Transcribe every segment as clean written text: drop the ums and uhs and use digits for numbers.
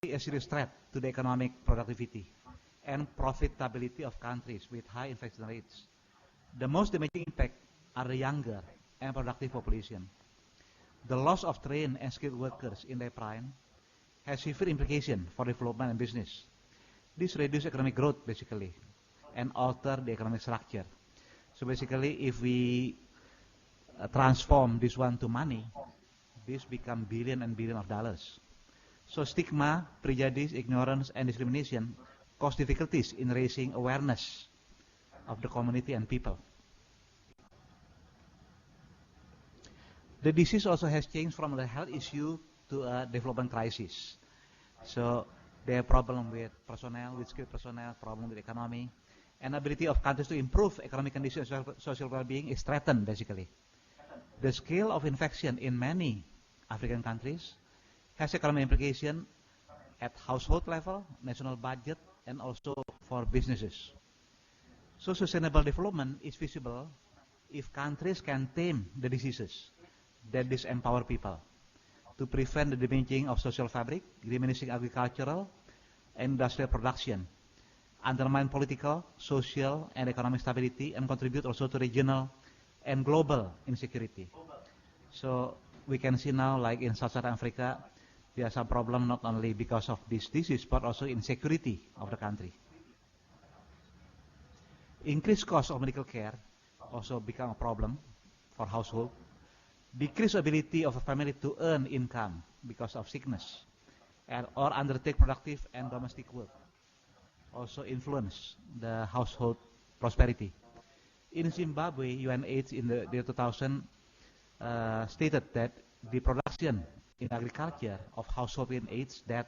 a serious threat to the economic productivity and profitability of countries with high infection rates. The most damaging impact are the younger and productive population. The loss of trained and skilled workers in their prime has severe implications for development and business. This reduces economic growth basically and alter the economic structure. So basically, if we transform this one to money, this become billion and billion of dollars. So stigma, prejudice, ignorance, and discrimination cause difficulties in raising awareness of the community and people. The disease also has changed from a health issue to a development crisis. So they have problem with personnel, with skilled personnel, problem with economy, and ability of countries to improve economic conditions and social well-being is threatened basically. The scale of infection in many African countries has economic implication at household level, national budget, and also for businesses. So sustainable development is feasible if countries can tame the diseases that disempower people, to prevent the damaging of social fabric, diminishing agricultural and industrial production, undermine political, social, and economic stability, and contribute also to regional and global insecurity. So we can see now, like in Sub-Saharan Africa, there are some problem not only because of this disease, but also insecurity of the country. Increased cost of medical care also become a problem for household. Decreased ability of a family to earn income because of sickness or undertake productive and domestic work also influence the household prosperity. In Zimbabwe, UNAIDS in the year 2000 stated that the production in agriculture of household in AIDS that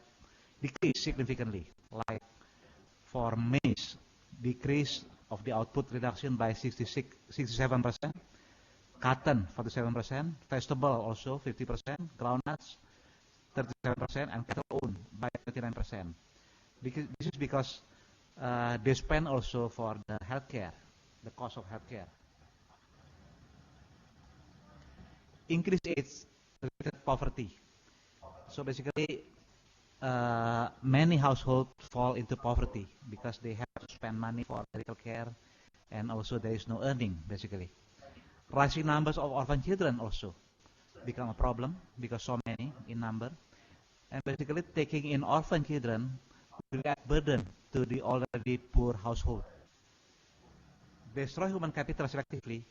decreased significantly, like for maize, decrease of the output reduction by 67%, cotton 47%, vegetable also 50%, groundnuts 37%, and cattle owned by 29%. This is because they spend also for the healthcare, the cost of healthcare. Increased AIDS-related poverty. So basically, many households fall into poverty because they have to spend money for medical care, and also there is no earning basically. Rising numbers of orphan children also become a problem because so many in number, and basically taking in orphan children will add burden to the already poor household. Destroy human capital selectively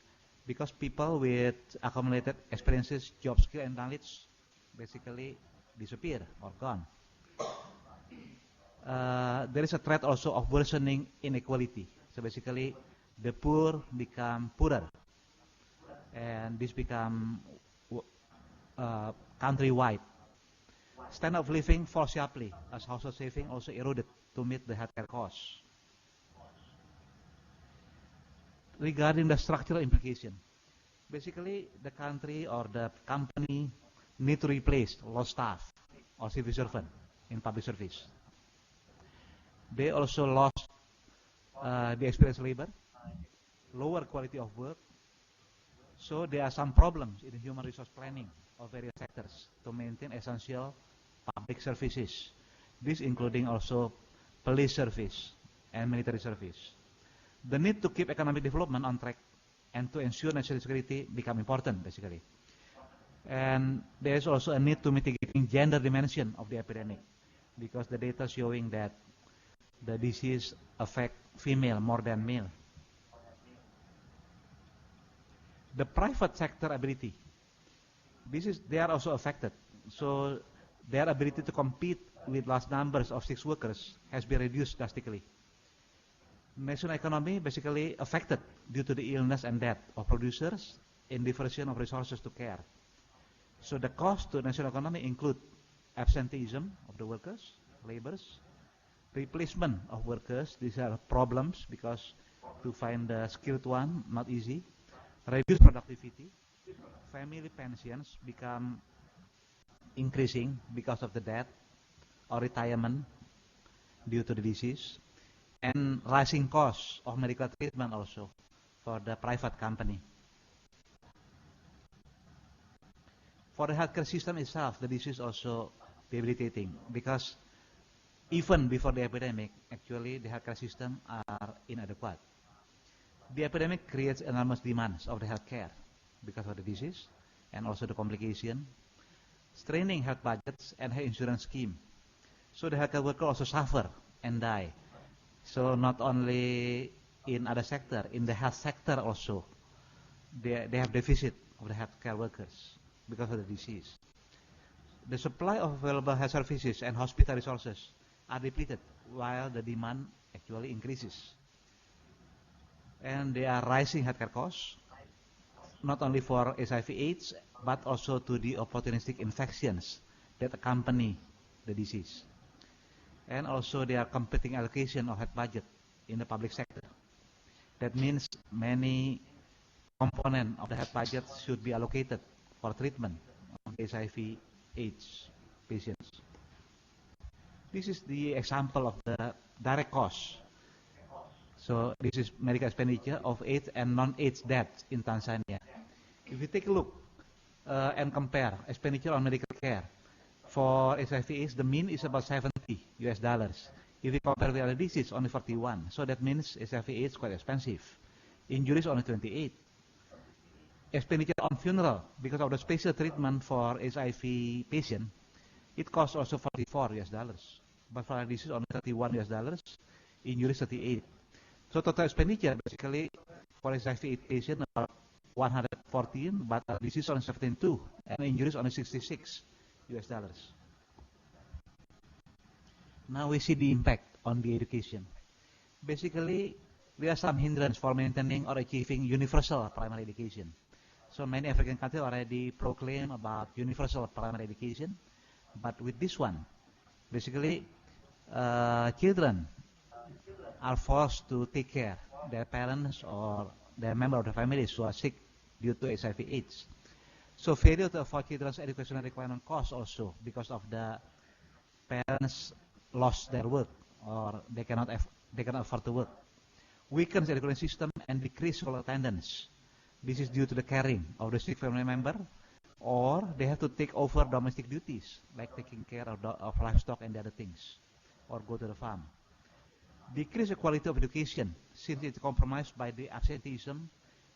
because people with accumulated experiences, job skill, and knowledge basically disappear or gone. There is a threat also of worsening inequality. So basically, the poor become poorer, and this become countrywide. Standard of living falls sharply as household saving also eroded to meet the healthcare costs. Regarding the structural implication, basically the country or the company need to replace lost staff or civil servant in public service. They also lost the experienced labor, lower quality of work. So there are some problems in human resource planning of various sectors to maintain essential public services. This including also police service and military service. The need to keep economic development on track and to ensure national security become important basically. And there is also a need to mitigating gender dimension of the epidemic because the data showing that the disease affect female more than male. The private sector ability, they are also affected. So their ability to compete with large numbers of sex workers has been reduced drastically. National economy basically affected due to the illness and death of producers in diversion of resources to care. So the cost to national economy include absenteeism of the workers, laborers, replacement of workers. These are problems because to find the skilled one not easy. Reduced productivity, family pensions become increasing because of the death or retirement due to the disease, and rising costs of medical treatment also for the private company. For the healthcare system itself, the disease also debilitating because even before the epidemic, actually the healthcare system are inadequate. The epidemic creates enormous demands of the healthcare because of the disease and also the complication, straining health budgets and health insurance scheme. So the healthcare worker also suffer and die. So not only in other sector, in the health sector also, they have deficit of the healthcare workers because of the disease. The supply of available health services and hospital resources are depleted while the demand actually increases. And they are rising healthcare costs, not only for HIV/AIDS, but also to the opportunistic infections that accompany the disease. And also there are competing allocation of health budget in the public sector. That means many components of the health budget should be allocated for treatment of HIV/AIDS patients. This is the example of the direct cost. So this is medical expenditure of AIDS and non-AIDS deaths in Tanzania. If you take a look and compare expenditure on medical care for HIV/AIDS, the mean is about $70. If you compare with other disease, only 41. So that means HIV/AIDS quite expensive. Injuries only 28. Expenditure on funeral because of the special treatment for HIV patient, it costs also $44. But for other disease only $31. Injuries 38. So total expenditure basically for HIV/AIDS patient about 114, but disease only 72, and injuries only $66. Now we see the impact on the education. Basically, there are some hindrance for maintaining or achieving universal primary education. So many African countries already proclaim about universal primary education, but with this one, basically, children are forced to take care their parents or their member of the families who are sick due to HIV/AIDS. So failure to afford children's educational requirement costs also because of the parents lost their work or they cannot afford to work. Weakens the education system and decrease school attendance. This is due to the caring of the sick family member, or they have to take over domestic duties like taking care of livestock and the other things, or go to the farm. Decrease the quality of education since it's compromised by the absenteeism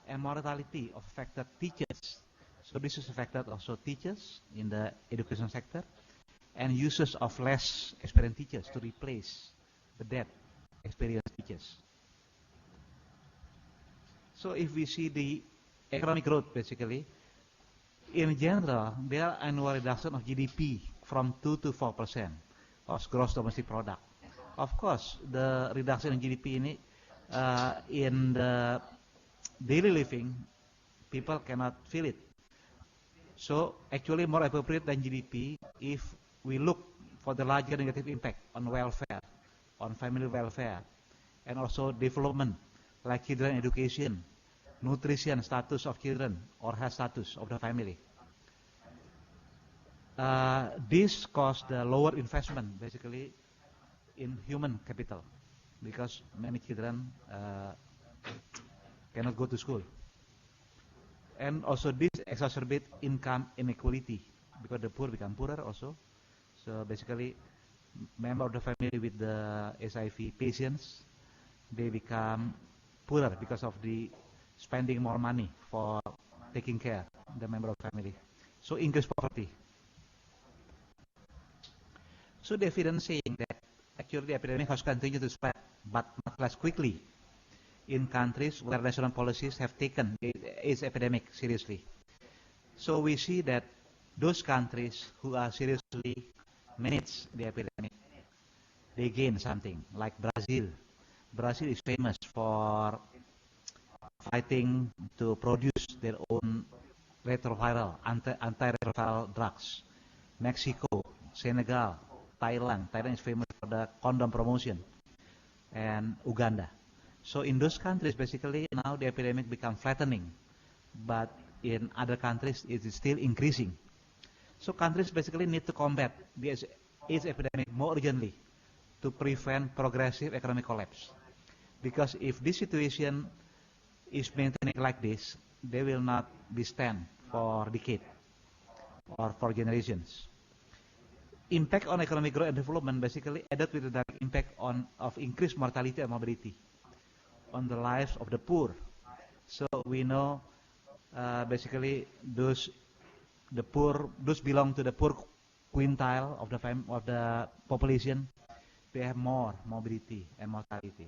and mortality of affected teachers. So this is affected also teachers in the education sector and uses of less experienced teachers to replace the dead experienced teachers. So if we see the economic growth basically, in general, there are annual reduction of GDP from 2 to 4% of gross domestic product. Of course, the reduction in GDP ini in the daily living, people cannot feel it. So actually more appropriate than GDP if we look for the larger negative impact on welfare, on family welfare, and also development like children education, nutrition status of children, or health status of the family. This caused the lower investment basically in human capital because many children cannot go to school. And also this exacerbates income inequality because the poor become poorer also. So basically, member of the family with the HIV patients, they become poorer because of the spending more money for taking care of the member of family. So increase poverty. So the evidence saying that actually the epidemic has continued to spread, but not less quickly in countries where national policies have taken the AIDS epidemic seriously. So we see that those countries who are seriously manage the epidemic, they gain something, like Brazil. Brazil is famous for fighting to produce their own retroviral, antiretroviral drugs. Mexico, Senegal, Thailand. Thailand is famous for the condom promotion, and Uganda. So in those countries, basically now the epidemic becomes flattening, but in other countries it is still increasing. So countries basically need to combat the AIDS epidemic more urgently to prevent progressive economic collapse. Because if this situation is maintaining like this, they will not be stand for decades or for generations. impact on economic growth and development basically added with the direct impact of increased mortality and morbidity on the lives of the poor. So we know basically those belong to the poor quintile of the population. They have more morbidity and mortality.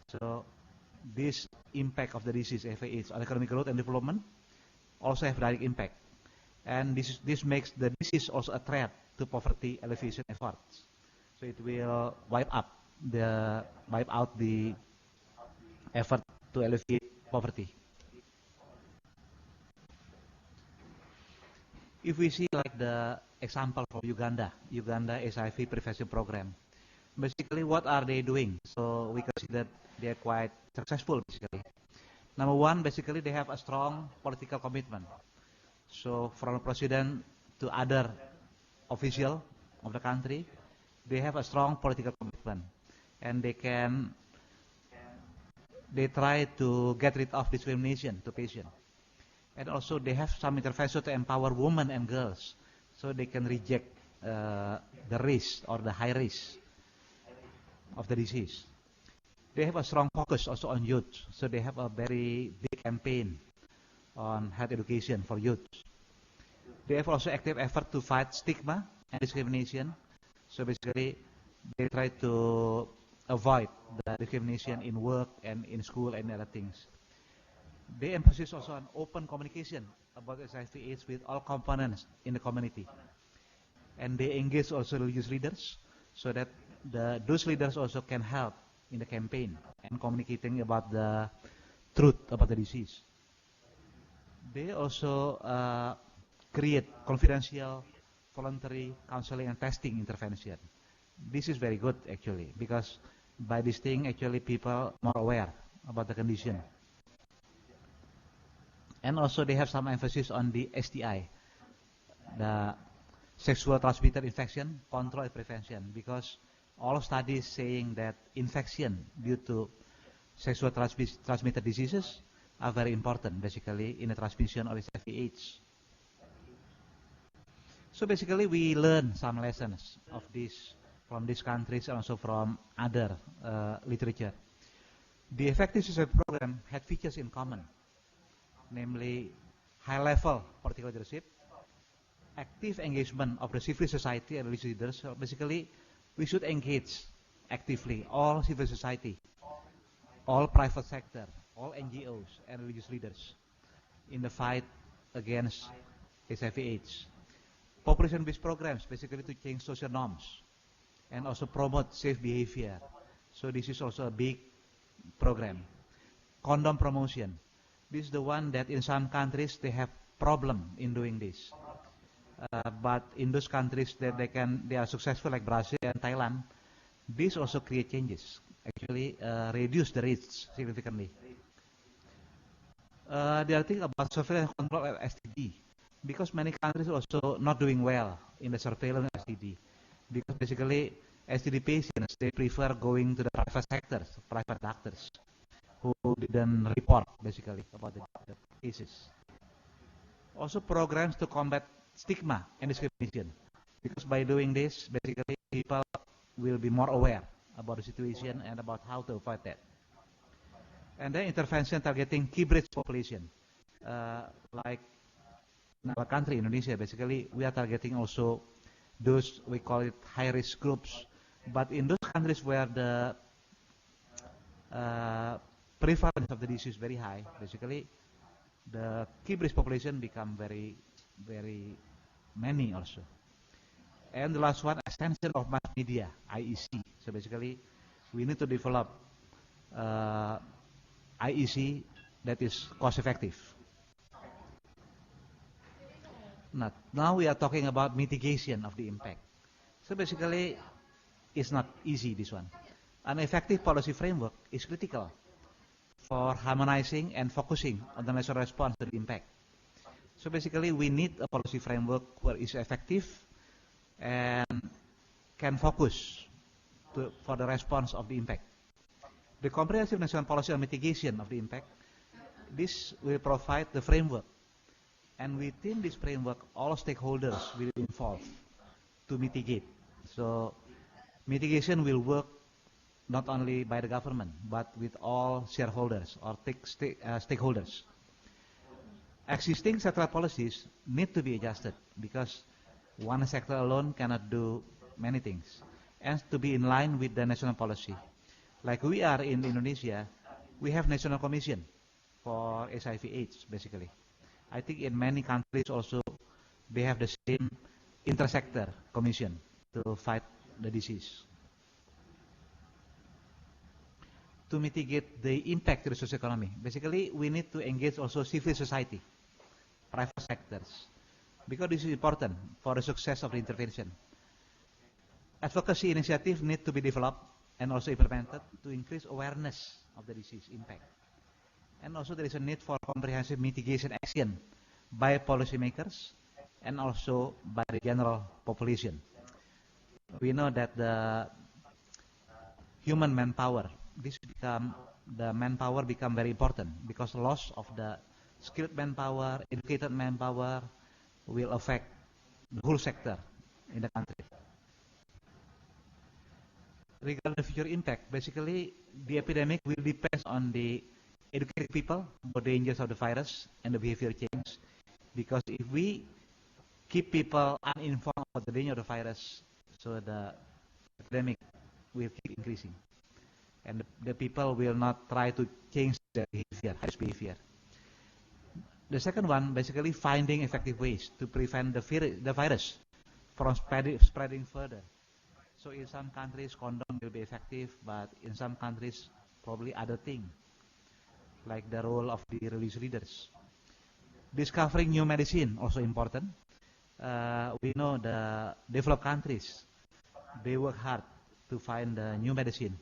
So this impact of the disease HIV/AIDS on economic growth and development also have direct impact, and this makes the disease also a threat to poverty alleviation efforts. So it will wipe out the effort to alleviate poverty. If we see like the example from Uganda HIV prevention program, basically what are they doing? So we can see that they are quite successful basically. Number one, basically they have a strong political commitment. So from the president to other official of the country, they have a strong political commitment, and they try to get rid of discrimination to patients. And also they have some intervention to empower women and girls, so they can reject the risk or the high risk of the disease. They have a strong focus also on youth, so they have a very big campaign on health education for youth. They have also active effort to fight stigma and discrimination. So basically, they try to avoid the discrimination in work and in school and other things. They emphasize also on open communication about HIV/AIDS with all components in the community. And they engage also religious leaders, so that those leaders also can help in the campaign and communicating about the truth about the disease. They also create confidential, voluntary counseling and testing intervention. This is very good actually, because by this thing actually people more aware about the condition. And also they have some emphasis on the STI, the sexual transmitted infection control and prevention, because all studies saying that infection due to sexual transmitted diseases are very important basically in the transmission of HIV/AIDS. So basically we learn some lessons of this from these countries and also from other literature. The effective suicide program had features in common, namely high-level political leadership, active engagement of the civil society and religious leaders. So basically, we should engage actively all civil society, all private sector, all NGOs and religious leaders in the fight against HIV/AIDS. Population-based programs basically to change social norms and also promote safe behavior. So this is also a big program. Condom promotion. This is the one that in some countries they have problem in doing this. But in those countries that they are successful like Brazil and Thailand, this also create changes. Actually reduce the risks significantly. The other thing about surveillance control of STD, because many countries also not doing well in the surveillance of STD, because basically STD patients they prefer going to the private sectors, private doctors, who didn't report basically about the cases. Also programs to combat stigma and discrimination, because by doing this basically people will be more aware about the situation and about how to avoid that. And then intervention targeting key breach population, like in our country, Indonesia, basically we are targeting also those, we call it high-risk groups. But in those countries where the prevalence of the disease is very high, basically the key breach population become very, very many also. And the last one, extension of mass media, IEC. So basically we need to develop IEC that is cost effective. Now we are talking about mitigation of the impact. So basically it's not easy, this one. An effective policy framework is critical for harmonizing and focusing on the national response to the impact. So basically we need a policy framework where it's effective and can focus for the response of the impact. The comprehensive national policy on mitigation of the impact, this will provide the framework, and within this framework all stakeholders will be involved. to mitigate. So mitigation will work not only by the government, but with all shareholders or stakeholders. Existing sectoral policies need to be adjusted because one sector alone cannot do many things, and to be in line with the national policy. Like we are in Indonesia, we have National Commission for HIV/AIDS, basically. I think in many countries also, they have the same intersector commission to fight the disease. To mitigate the impact to the social economy, basically we need to engage also civil society, private sectors, because this is important for the success of the intervention. Advocacy initiatives need to be developed and also implemented to increase awareness of the disease impact. And also there is a need for comprehensive mitigation action by policymakers and also by the general population. We know that the human manpower, the manpower become very important because loss of the skilled manpower, educated manpower will affect the whole sector in the country. Regarding the future impact, basically the epidemic will depend on the educated people about the dangers of the virus and the behavior change. Because if we keep people uninformed about the danger of the virus, so the epidemic will keep increasing. And the people will not try to change their behavior, behavior. The second one, basically finding effective ways to prevent the virus from spreading further. So in some countries, condom will be effective, but in some countries, probably other things, like the role of the religious leaders. Discovering new medicine, also important. We know the developed countries, they work hard to find the new medicine,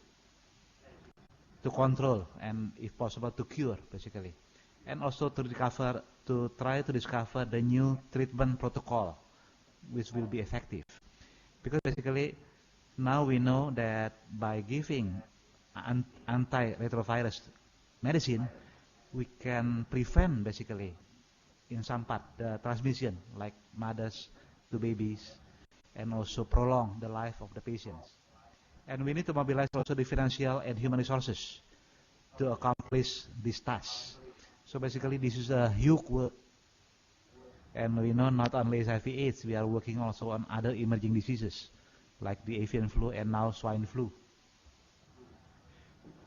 to control, and if possible, to cure, basically. And also to try to discover the new treatment protocol, which will be effective. Because basically, now we know that by giving antiretrovirus medicine, we can prevent, basically, in some part, the transmission, like mothers to babies, and also prolong the life of the patients. And we need to mobilize also the financial and human resources to accomplish this task. So basically, this is a huge work. And we know not only HIV/AIDS, we are working also on other emerging diseases, like the avian flu and now swine flu.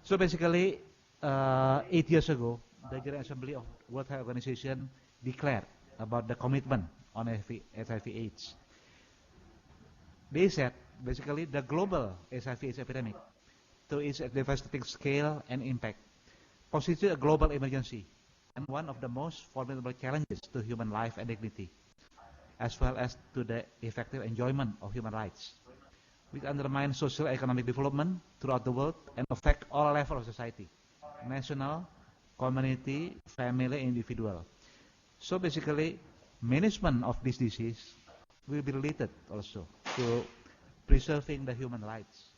So basically, 8 years ago, the General Assembly of World Health Organization declared about the commitment on HIV/AIDS. They said, basically, the global HIV/AIDS epidemic, to its devastating scale and impact, constitutes a global emergency and one of the most formidable challenges to human life and dignity, as well as to the effective enjoyment of human rights, which undermine social and economic development throughout the world and affect all levels of society, national, community, family, and individual. So basically, management of this disease will be related also to preserving the human rights.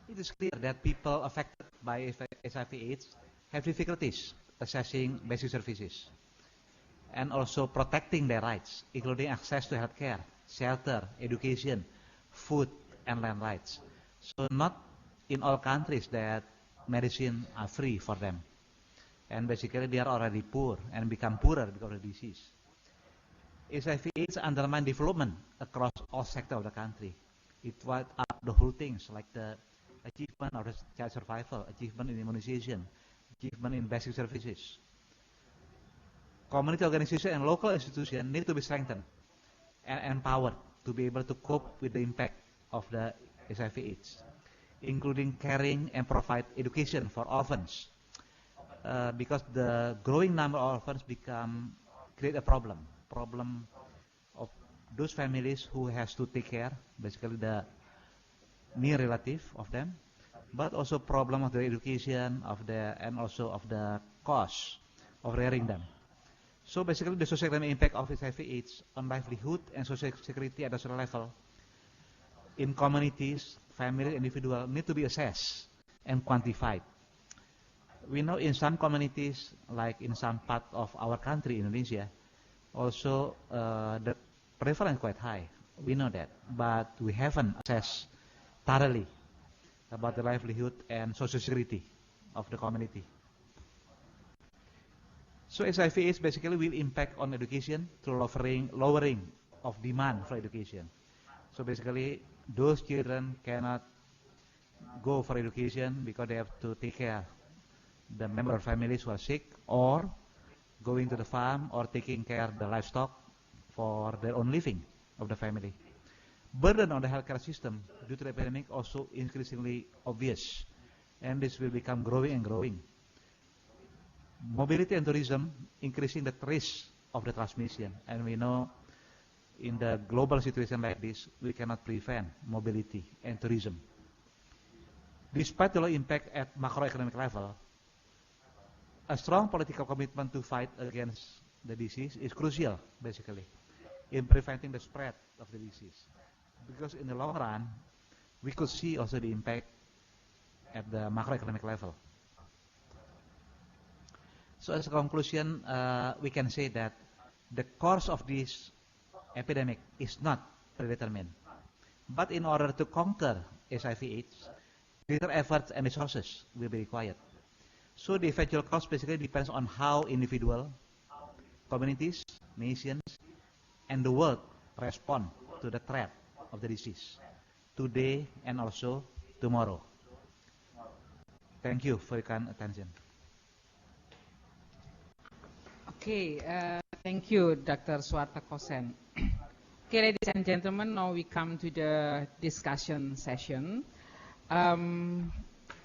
It is clear that people affected by HIV/AIDS have difficulties accessing basic services and also protecting their rights, including access to healthcare, shelter, education, food, and land rights. So not in all countries that medicine are free for them. And basically they are already poor and become poorer because of the disease. HIV/AIDS undermine development across all sectors of the country. It wipes out the whole things like the achievement of the child survival, achievement in immunization, achievement in basic services. Community organizations and local institutions need to be strengthened and empowered to be able to cope with the impact of the HIV/AIDS, including caring and provide education for orphans, because the growing number of orphans create a problem of those families who has to take care, basically the near relative of them, but also problem of their education and also of the cost of rearing them. So basically the social impact of HIV/AIDS on livelihood and social security at national level in communities, family, individual need to be assessed and quantified. We know in some communities, like in some part of our country, Indonesia, also the prevalence quite high. We know that, but we haven't assessed thoroughly about the livelihood and social security of the community. So HIV/AIDS basically will impact on education through lowering of demand for education. So basically, those children cannot go for education because they have to take care the member of families who are sick, or going to the farm, or taking care of the livestock for their own living of the family. Burden on the healthcare system due to the epidemic also increasingly obvious, and this will become growing and growing. Mobility and tourism increasing the risk of the transmission, and we know in the global situation like this, we cannot prevent mobility and tourism. Despite the low impact at macroeconomic level, a strong political commitment to fight against the disease is crucial, basically, in preventing the spread of the disease. Because in the long run, we could see also the impact at the macroeconomic level. So as a conclusion, we can say that the course of this epidemic is not predetermined. But in order to conquer HIV/AIDS, greater efforts and resources will be required. So the eventual course basically depends on how individual, communities, nations, and the world respond to the threat of the disease today and also tomorrow. Thank you for your kind attention. Okay, thank you, Dr. Suartokosen. Okay, ladies and gentlemen, now we come to the discussion session.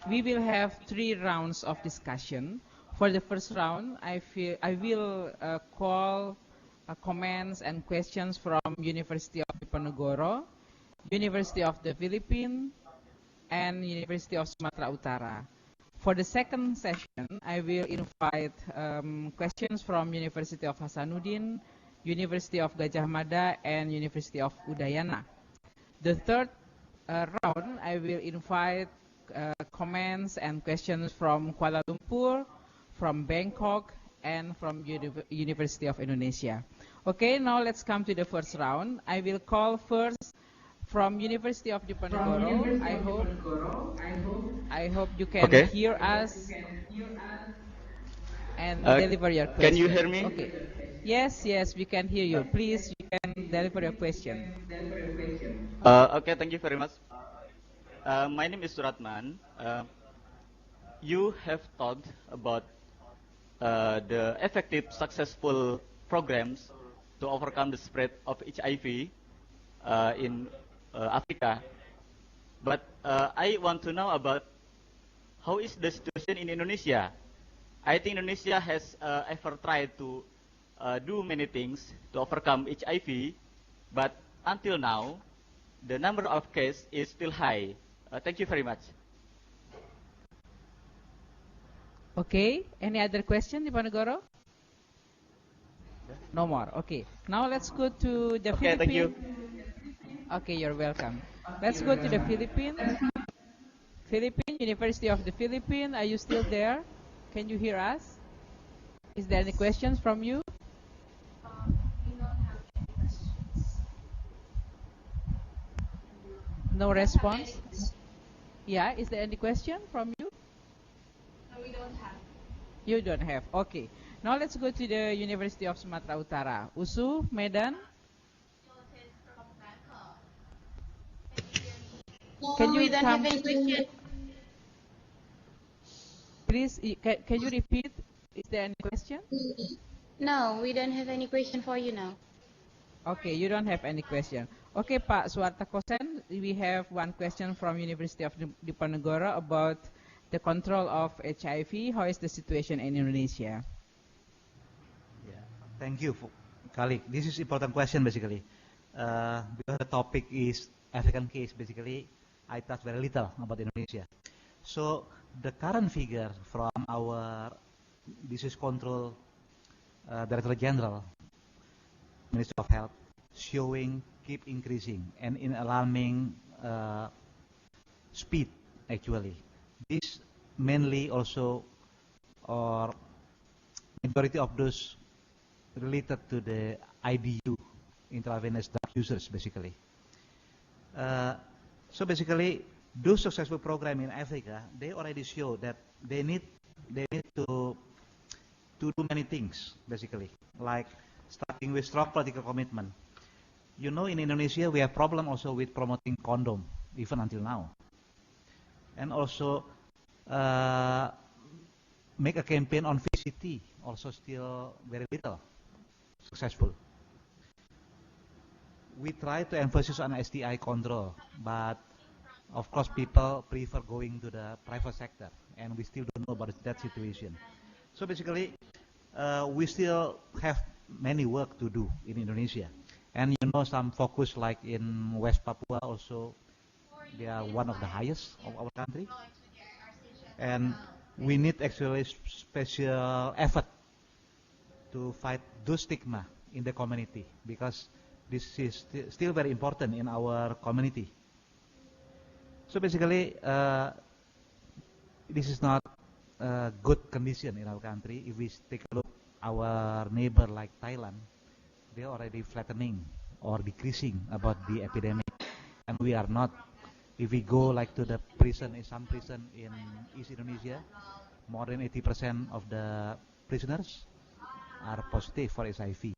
We will have 3 rounds of discussion. For the first round, I will call comments and questions from University of Diponegoro, University of the Philippines, and University of Sumatra Utara. For the second session, I will invite questions from University of Hasanuddin, University of Gadjah Mada, and University of Udayana. The third round, I will invite comments and questions from Kuala Lumpur, from Bangkok, and from University of Indonesia. Okay, now let's come to the first round. I will call first from University of Diponegoro. I hope you can hear us and deliver your question. Can you hear me? Okay. Yes, we can hear you. Please, you can deliver your question. Okay, thank you very much. My name is Suratman. You have talked about the effective, successful programs to overcome the spread of HIV in Africa. But I want to know about how is the situation in Indonesia. I think Indonesia has ever tried to do many things to overcome HIV, but until now, the number of cases is still high. Thank you very much. Okay, any other question, Diponegoro? No more. Okay, now let's go to the Philippines. Thank you. Okay, you're welcome. Let's go to the Philippines. University of the Philippines, are you still there? Can you hear us? Is there any questions from you? We don't have any questions. No response? Yeah, is there any question from you? No, we don't have. You don't have. Okay. Now let's go to the University of Sumatra Utara. Usu, Medan. No, we don't have any question. Please, can you repeat? Is there any question? No, we don't have any question for you now. Okay, you don't have any question. Okay, Pak Suartokosen, we have one question from University of Diponegoro about the control of HIV. How is the situation in Indonesia? Yeah, thank you, colleague. This is important question basically. Because the topic is African case, basically, I touch very little about Indonesia. So the current figure from our disease control Director General, Ministry of Health, showing keep increasing and in alarming speed actually. This mainly also, or majority of those related to the IDU intravenous drug users, basically. So basically, those successful program in Africa, they already show that they need to do many things, basically, like starting with strong political commitment. You know, in Indonesia, we have problem also with promoting condom, even until now. And also, make a campaign on VCT, also still very little successful. We try to emphasize on STI control, but of course people prefer going to the private sector, and we still don't know about that situation. So basically, we still have many work to do in Indonesia. And you know, some focus like in West Papua also, they are one of the highest of our country. And we need actually special effort to fight those stigma in the community, because this is still very important in our community. So basically, this is not a good condition in our country. If we take a look our neighbor like Thailand, they are already flattening or decreasing about the epidemic, and we are not. If we go like to the prison, in some prison in East Indonesia, more than 80% of the prisoners are positive for HIV.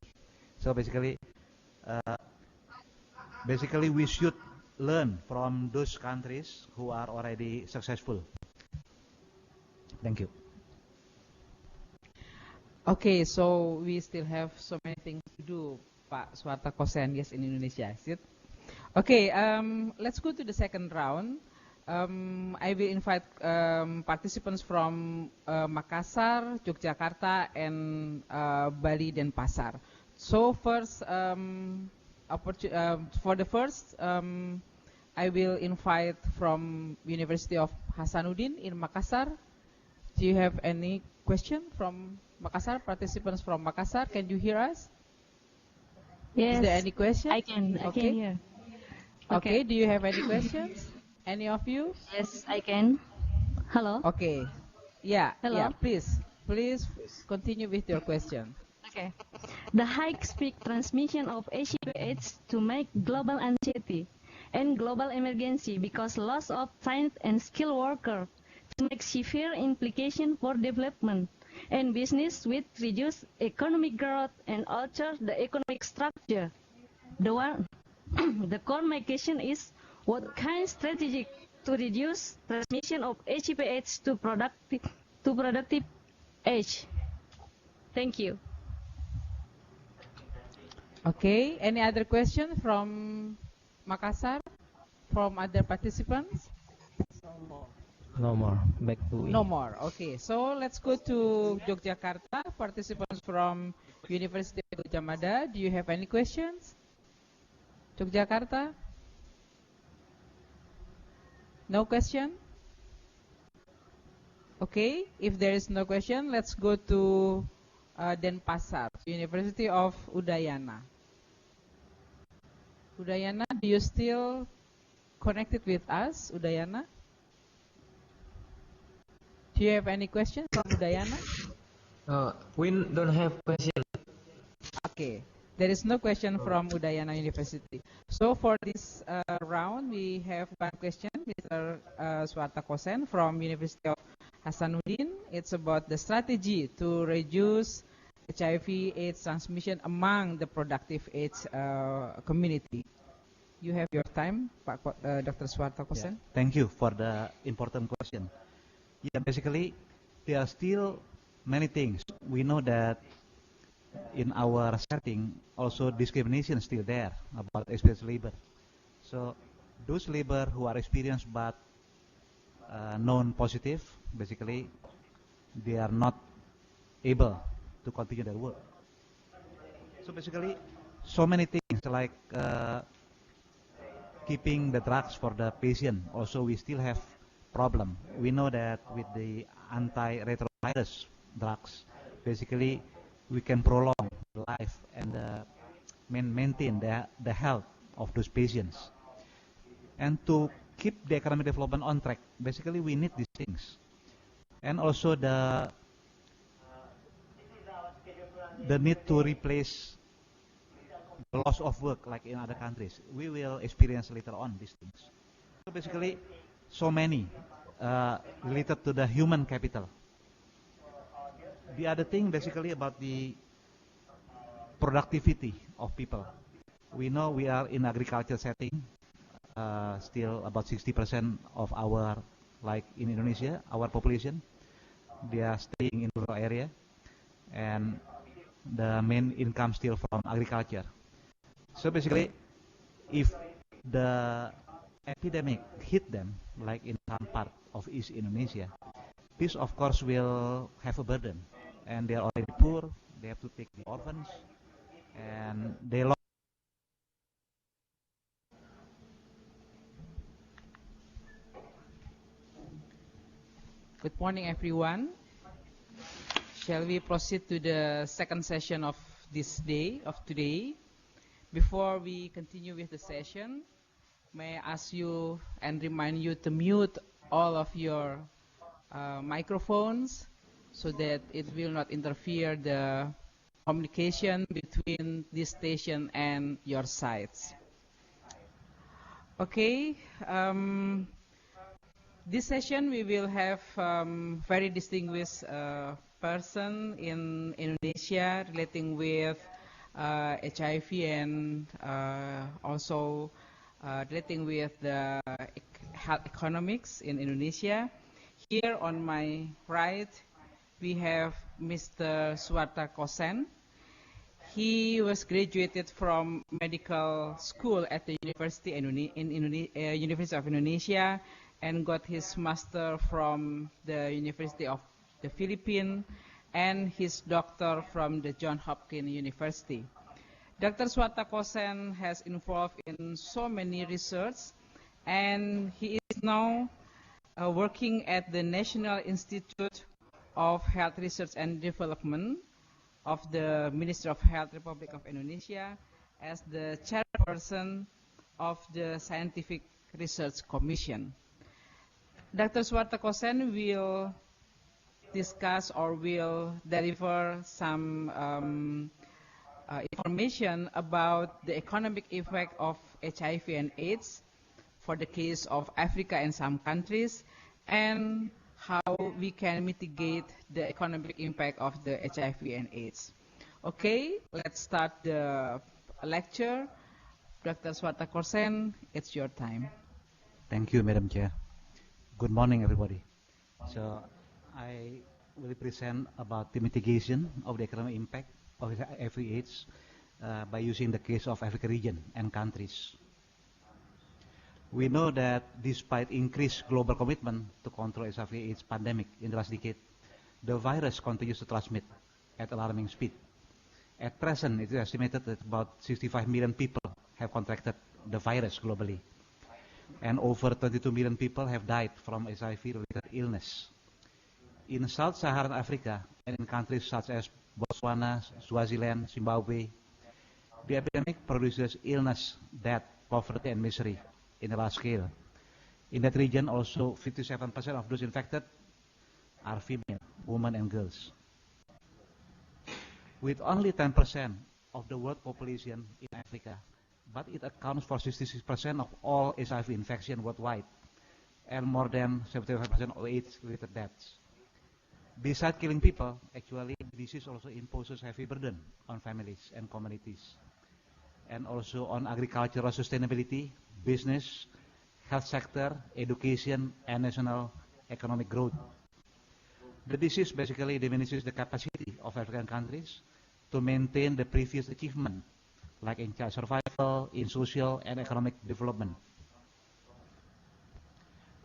So basically, we should learn from those countries who are already successful. Thank you. Okay, so we still have so many things to do, Pak Suartokosen, yes, in Indonesia, is it? Okay, let's go to the second round. I will invite participants from Makassar, Yogyakarta, and Bali, Denpasar. So first, for the first, I will invite from University of Hasanuddin in Makassar. Do you have any question from Makassar? Participants from Makassar, can you hear us? Yes. Is there any question? I can hear. Okay, do you have any questions? Any of you? Yes, I can. Hello. Okay. Yeah. Hello. Yeah. Please continue with your question. Okay. The high-speed transmission of HIV/AIDS to make global anxiety and global emergency because loss of trained and skilled workers to make severe implication for development and business with reduced economic growth and alter the economic structure. The core my question is, what kind of strategy to reduce transmission of HIV/AIDS to productive age? Thank you. Okay. Any other question from Makassar? From other participants? No more. Back to No more. Okay. So let's go to Yogyakarta. Participants from University of Gadjah Mada. Do you have any questions? Yogyakarta? No question? Okay. If there is no question, let's go to Denpasar, University of Udayana. Udayana, do you still connected with us, Udayana? Do you have any questions from Udayana? We don't have question. Okay, there is no question from Udayana University. So for this round, we have one question, Mr. Suartokosen from University of Hasanuddin. It's about the strategy to reduce HIV/AIDS transmission among the productive age community. You have your time, Dr. Suartokosen. Yeah, thank you for the important question. Yeah, basically, there are still many things. We know that in our setting, also discrimination is still there about experienced labor. So those labor who are experienced but non-positive, basically, they are not able to continue their work. So basically, so many things like keeping the drugs for the patient. Also, we still have problem. We know that with the antiretrovirus drugs, basically, we can prolong life and maintain the health of those patients. And to keep the economic development on track, basically, we need these things. And also the need to replace the loss of work like in other countries. We will experience later on these things. So basically, so many related to the human capital. The other thing basically about the productivity of people. We know we are in agriculture setting, still about 60% of our, like in Indonesia, our population, they are staying in rural area, and the main income still from agriculture. So basically, if the epidemic hit them, like in some part of East Indonesia, this of course will have a burden, and they are already poor, they have to take the orphans, and they lost. Good morning, everyone. Shall we proceed to the second session of this day, of today? Before we continue with the session, may I ask you and remind you to mute all of your microphones so that it will not interfere the communication between this station and your sites. Okay. This session we will have very distinguished person in Indonesia relating with HIV and also relating with the health economics in Indonesia. Here on my right we have Mr. Suwarta Kosen. He was graduated from medical school at the University University of Indonesia and got his master from the University of the Philippines and his doctor from the Johns Hopkins University. Dr. Suwarta Kosen has involved in so many research, and he is now working at the National Institute of Health Research and Development of the Ministry of Health, Republic of Indonesia, as the chairperson of the Scientific Research Commission. Dr. Suwarta Kosen will discuss or will deliver some information about the economic effect of HIV and AIDS for the case of Africa and some countries, and how we can mitigate the economic impact of the HIV and AIDS. Okay, let's start the lecture. Dr. Suwarta Kosen, it's your time. Thank you, Madam Chair. Good morning, everybody. So I will present about the mitigation of the economic impact of HIV/AIDS by using the case of Africa region and countries. We know that despite increased global commitment to control HIV/AIDS pandemic in the last decade, the virus continues to transmit at alarming speed. At present, it is estimated that about 65 million people have contracted the virus globally, and over 22 million people have died from HIV-related illness. In Sub-Saharan Africa and in countries such as Botswana, Swaziland, Zimbabwe, the epidemic produces illness, death, poverty, and misery in a large scale. In that region, also 57% of those infected are female, women, and girls. With only 10% of the world population in Africa, but it accounts for 66% of all HIV infection worldwide, and more than 75% of AIDS-related deaths. Besides killing people, actually, the disease also imposes heavy burden on families and communities, and also on agricultural sustainability, business, health sector, education, and national economic growth. The disease basically diminishes the capacity of African countries to maintain the previous achievement, like in child survival, in social and economic development.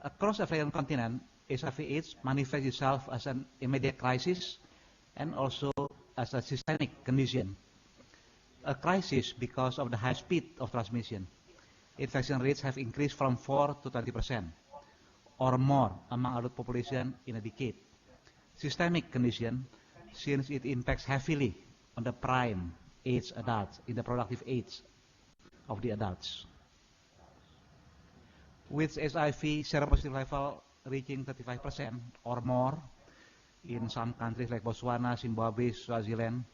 Across the African continent, HIV/AIDS manifests itself as an immediate crisis and also as a systemic condition. A crisis because of the high speed of transmission. Infection rates have increased from 4 to 20% or more among adult population in a decade. Systemic condition since it impacts heavily on the prime age adults, in the productive age of the adults. With HIV seropositive level reaching 35% or more in some countries like Botswana, Zimbabwe, Swaziland,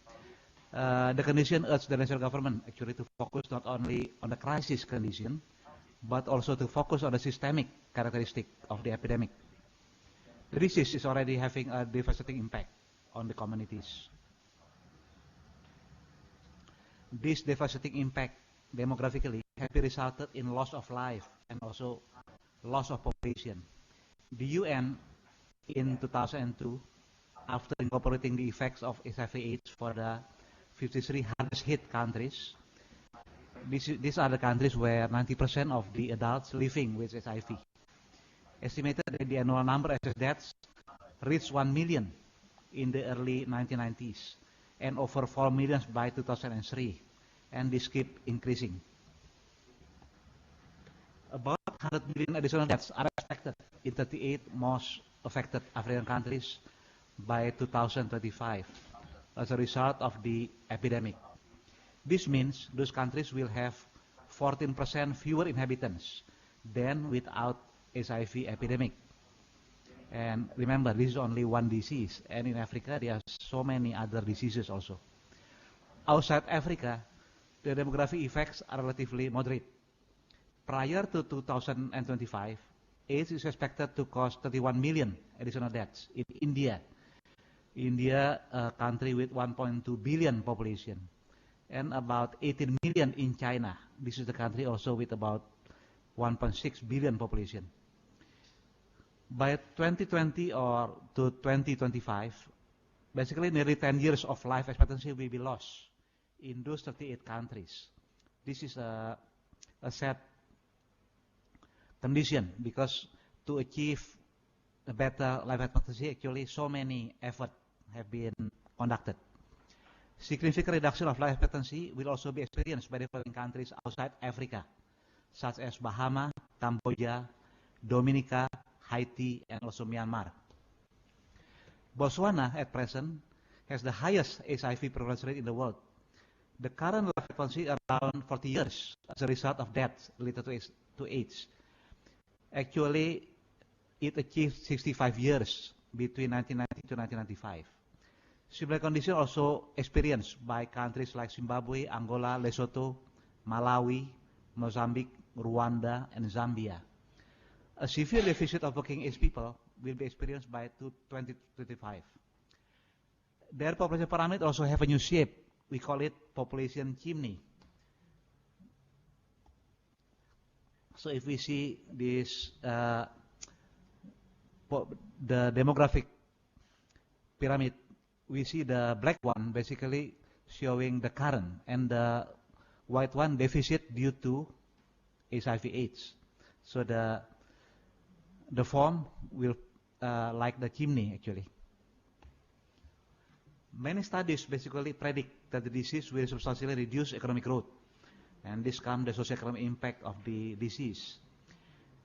The condition urged the national government actually to focus not only on the crisis condition, but also to focus on the systemic characteristic of the epidemic. The disease is already having a devastating impact on the communities. This devastating impact demographically has resulted in loss of life and also loss of population. The UN in 2002, after incorporating the effects of HIV/AIDS for the 53 hardest hit countries, these are the countries where 90% of the adults living with HIV. Estimated that the annual number of deaths reached 1 million in the early 1990s and over 4 million by 2003, and this keep increasing. About 100 million additional deaths are expected in 38 most affected African countries by 2025 as a result of the epidemic. This means those countries will have 14% fewer inhabitants than without HIV epidemic. And remember, this is only one disease, and in Africa there are so many other diseases also. Outside Africa, the demographic effects are relatively moderate. Prior to 2025, AIDS is expected to cause 31 million additional deaths in India. India, a country with 1.2 billion population, and about 18 million in China. This is the country also with about 1.6 billion population. By 2020 or to 2025, basically nearly 10 years of life expectancy will be lost in those 38 countries. This is a sad condition, because to achieve a better life expectancy, actually so many efforts have been conducted. Significant reduction of life expectancy will also be experienced by developing countries outside Africa, such as Bahamas, Cambodia, Dominica, Haiti, and also Myanmar. Botswana at present has the highest HIV prevalence rate in the world. The current life expectancy is around 40 years as a result of deaths related to AIDS. Actually, it achieved 65 years between 1990 to 1995. Similar condition also experienced by countries like Zimbabwe, Angola, Lesotho, Malawi, Mozambique, Rwanda, and Zambia. A severe deficit of working age people will be experienced by 2025. Their population pyramid also have a new shape. We call it population chimney. So if we see this, the demographic pyramid, we see the black one basically showing the current, and the white one deficit due to HIV/AIDS. So the form will like the chimney actually. Many studies basically predict that the disease will substantially reduce economic growth, and this comes the socio-economic impact of the disease.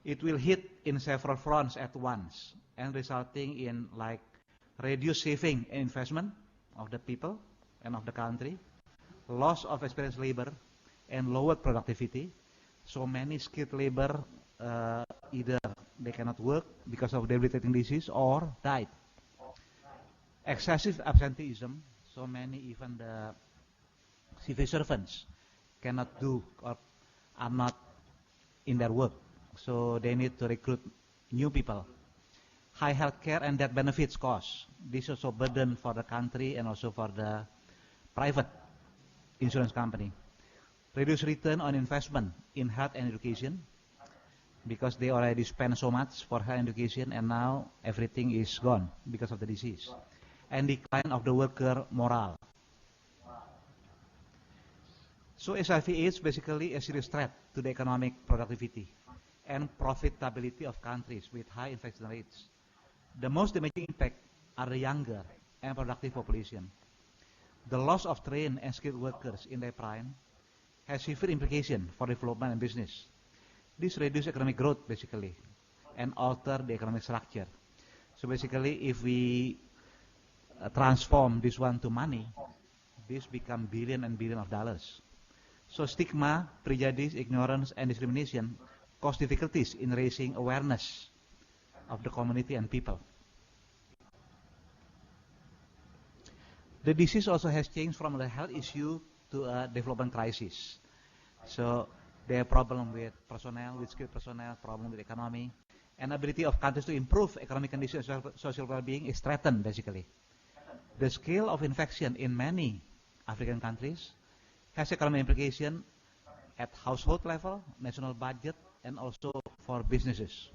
It will hit in several fronts at once, and resulting in like reduced saving and investment of the people and of the country, loss of experienced labor, and lowered productivity. So many skilled labor either they cannot work because of debilitating disease or died. Excessive absenteeism, so many even the civil servants cannot do or are not in their work, so they need to recruit new people. High healthcare and death benefits costs. This is also burden for the country and also for the private insurance company. Reduced return on investment in health and education, because they already spend so much for health and education, and now everything is gone because of the disease. And decline of the worker morale. So HIV/AIDS basically a serious threat to the economic productivity and profitability of countries with high infection rates. The most damaging impact are the younger and productive population. The loss of trained and skilled workers in their prime has severe implications for development and business. This reduces economic growth basically and alter the economic structure. So basically, if we transform this one to money, this become billion and billion of dollars. So stigma, prejudice, ignorance, and discrimination cause difficulties in raising awareness of the community and people. The disease also has changed from a health issue to a development crisis. So they have problem with personnel, with skilled personnel, problem with economy, and ability of countries to improve economic conditions and social well-being is threatened basically. The scale of infection in many African countries has economic implication at household level, national budget, and also for businesses.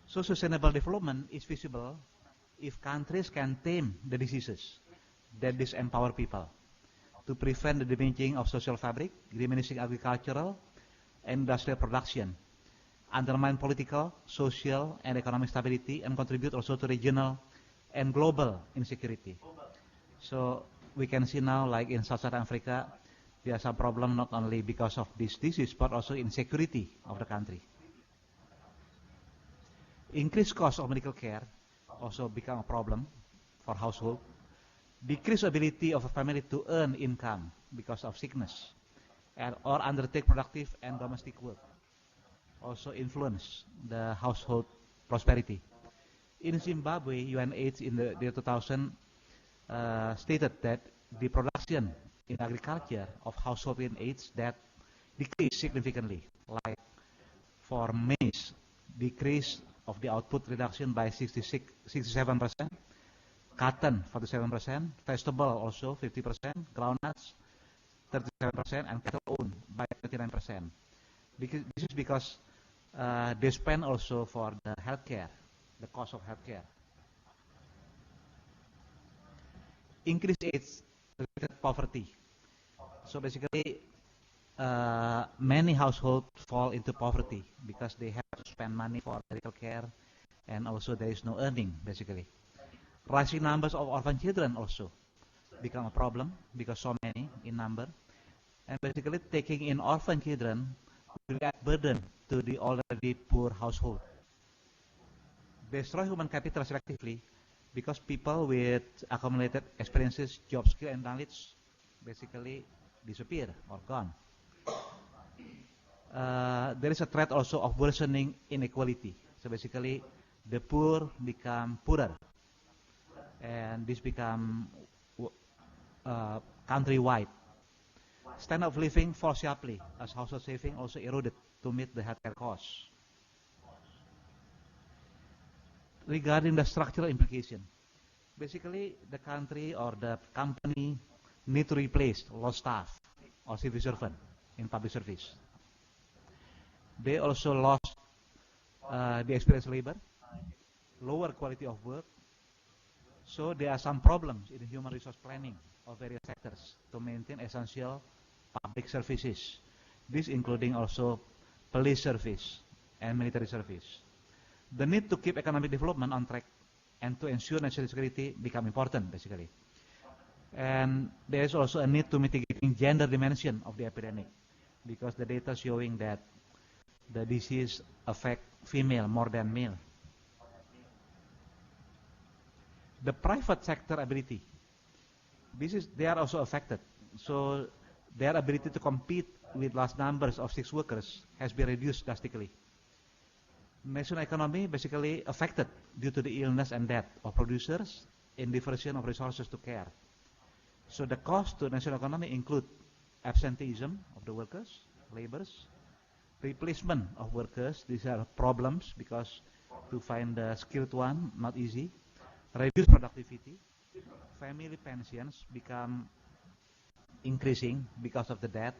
So sustainable development is feasible if countries can tame the diseases that disempower people, to prevent the diminishing of social fabric, diminishing agricultural and industrial production, undermine political, social, and economic stability, and contribute also to regional and global insecurity. So we can see now, like in Southern Africa, there are some problem not only because of this disease, but also insecurity of the country. Increased cost of medical care also become a problem for household. Decreased ability of a family to earn income because of sickness or undertake productive and domestic work also influence the household prosperity. In Zimbabwe, UNAIDS in the year 2000 stated that the production in agriculture of household in AIDS that decreased significantly, like for maize, decrease of the output reduction by 67%, cotton 47%, vegetable also 50%, groundnuts 37%, and cattle owned by 29%. Because this is because they spend also for the healthcare, the cost of healthcare. Increased AIDS-related poverty. So basically, many households fall into poverty because they have to spend money for medical care, and also there is no earning basically. Rising numbers of orphan children also become a problem because so many in number, and basically taking in orphan children will add burden to the already poor household. Destroy human capital selectively because people with accumulated experiences, job skill, and knowledge basically disappear or gone. There is a threat also of worsening inequality. So basically, the poor become poorer, and this become countrywide. Standard of living falls sharply as household saving also eroded to meet the healthcare costs. Regarding the structural implication, basically the country or the company need to replace lost staff or civil servant in public service. They also lost the experienced labor, lower quality of work. So there are some problems in human resource planning of various sectors to maintain essential public services. This including also police service and military service. The need to keep economic development on track and to ensure national security become important basically. And there is also a need to mitigating gender dimension of the epidemic, because the data showing that the disease affect female more than male. The private sector ability, they are also affected. So their ability to compete with large numbers of sex workers has been reduced drastically. National economy basically affected due to the illness and death of producers in diversion of resources to care. So the cost to national economy include absenteeism of the workers, laborers, replacement of workers. These are problems because to find the skilled one not easy. Reduced productivity, family pensions become increasing because of the death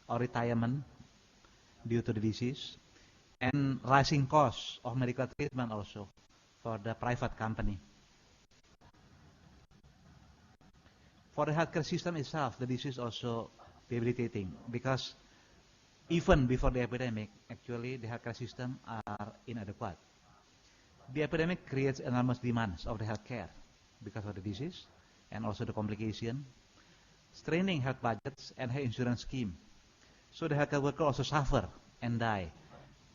or retirement due to the disease, and rising costs of medical treatment also for the private company. For the healthcare system itself, the disease also debilitating because even before the epidemic, actually the healthcare system are inadequate. The epidemic creates enormous demands of the healthcare because of the disease and also the complication, straining health budgets and health insurance scheme. So the healthcare worker also suffer and die.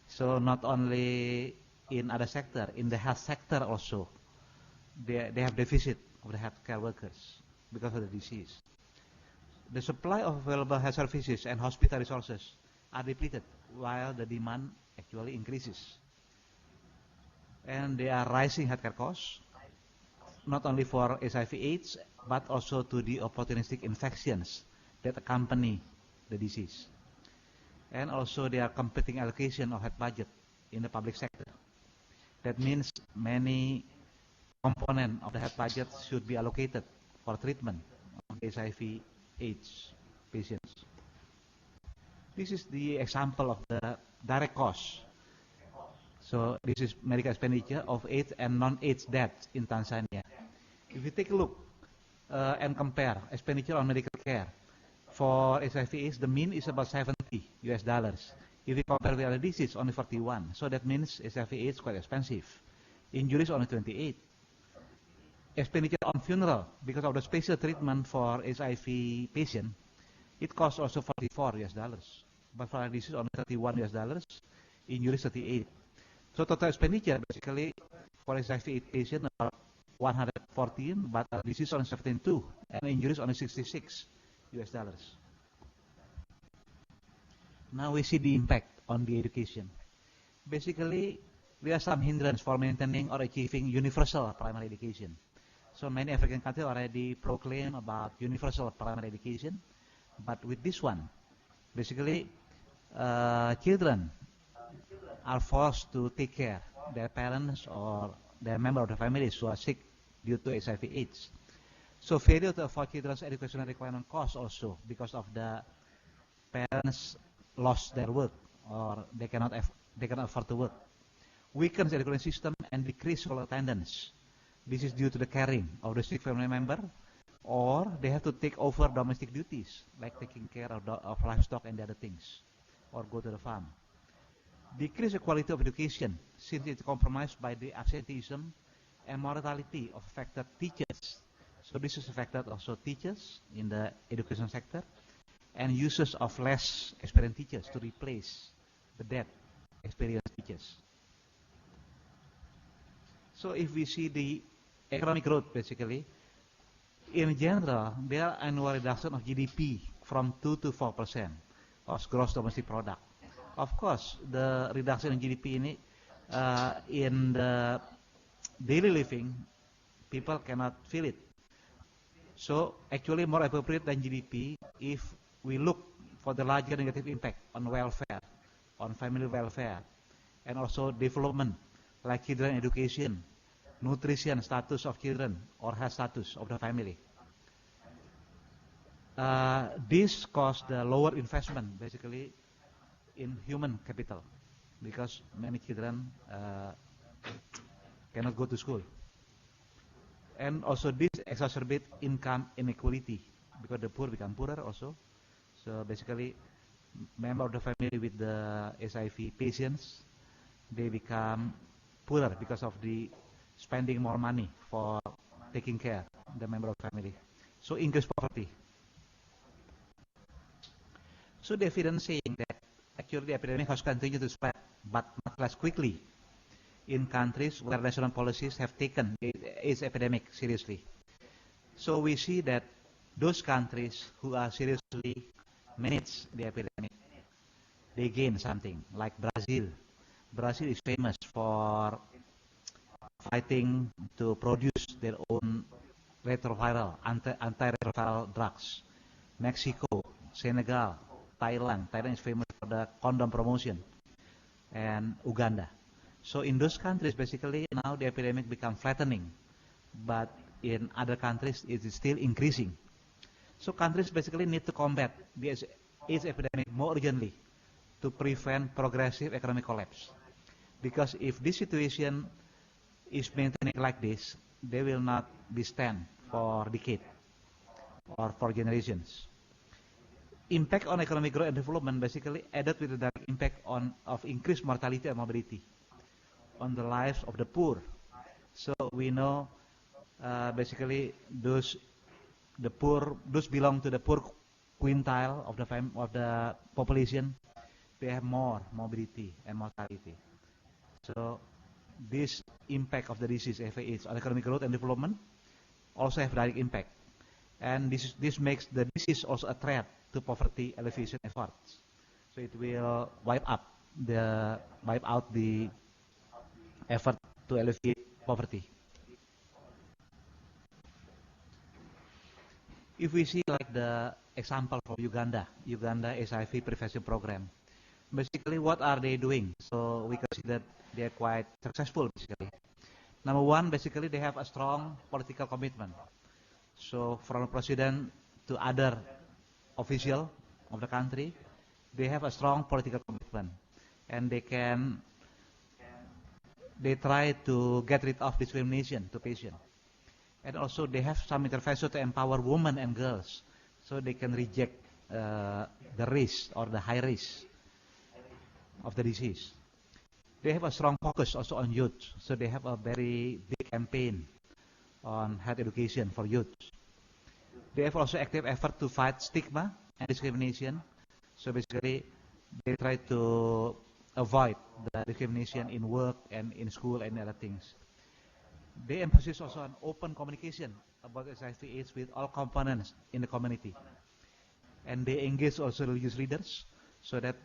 So not only in other sector, in the health sector also, they have deficit of the healthcare workers because of the disease. The supply of available health services and hospital resources are depleted while the demand actually increases. And there are rising healthcare costs, not only for HIV/AIDS, but also to the opportunistic infections that accompany the disease. And also there are competing allocation of health budget in the public sector. That means many components of the health budget should be allocated for treatment of HIV/AIDS patients. This is the example of the direct cost. So this is medical expenditure of AIDS and non-AIDS deaths in Tanzania. If you take a look and compare expenditure on medical care for HIV/AIDS, the mean is about $70. If you compare with other diseases, only 41. So that means HIV/AIDS quite expensive. Injuries only 28. Expenditure on funeral because of the special treatment for HIV patient, it costs also $44. But for other disease only $31. Injuries 38. So total expenditure basically for HIV patient about 114, but disease only 72, and injuries only $66. Now we see the impact on the education. Basically, there are some hindrance for maintaining or achieving universal primary education. So many African countries already proclaim about universal primary education, but with this one, basically, children are forced to take care their parents or their member of the families who are sick due to HIV/AIDS. So failure to afford children's educational requirement costs also because of the parents lost their work or they cannot afford to work. Weakens the education system and decrease school attendance. This is due to the caring of the sick family member, or they have to take over domestic duties like taking care of livestock and the other things, or go to the farm. Decrease the quality of education since it's compromised by the absenteeism and mortality of affected teachers. So this is affected also teachers in the education sector and uses of less experienced teachers to replace the dead experienced teachers. So if we see the economic growth basically, in general, there are annual reduction of GDP from 2 to 4% of gross domestic product. Of course, the reduction in GDP ini in the daily living, people cannot feel it. So actually more appropriate than GDP if we look for the larger negative impact on welfare, on family welfare, and also development like children education, nutrition status of children, or health status of the family. This caused the lower investment basically in human capital because many children cannot go to school. And also this exacerbate income inequality because the poor become poorer also. So basically, member of the family with the HIV patients, they become poorer because of the spending more money for taking care of the member of the family. So increase poverty. So the evidence saying that actually the epidemic has continued to spread, but much less quickly in countries where national policies have taken the AIDS epidemic seriously. So we see that those countries who are seriously manage the epidemic, they gain something, like Brazil. Brazil is famous for fighting to produce their own retroviral, antiretroviral drugs. Mexico, Senegal, Thailand. Thailand is famous for the condom promotion, and Uganda. So in those countries, basically now the epidemic become flattening, but in other countries it is still increasing. So countries basically need to combat the AIDS epidemic more urgently to prevent progressive economic collapse. Because if this situation is maintaining like this, they will not be stand for decades or for generations. Impact on economic growth and development basically added with the direct impact of increased mortality and morbidity on the lives of the poor. So we know basically those belong to the poor quintile of the population. They have more morbidity and mortality. So this impact of the disease HIV/AIDS on economic growth and development also have direct impact, and this makes the disease also a threat to poverty alleviation efforts. So it will wipe out the effort to alleviate poverty. If we see like the example from Uganda HIV prevention program, basically what are they doing? So we consider they are quite successful basically. Number one, basically they have a strong political commitment. So from the president to other official of the country, they have a strong political commitment, and they try to get rid of discrimination to patients. And also they have some intervention to empower women and girls, so they can reject the risk or the high risk of the disease. They have a strong focus also on youth, so they have a very big campaign on health education for youth. They have also active effort to fight stigma and discrimination. So basically, they try to avoid the discrimination in work and in school and other things. They emphasize also on open communication about HIV/AIDS with all components in the community. And they engage also religious leaders so that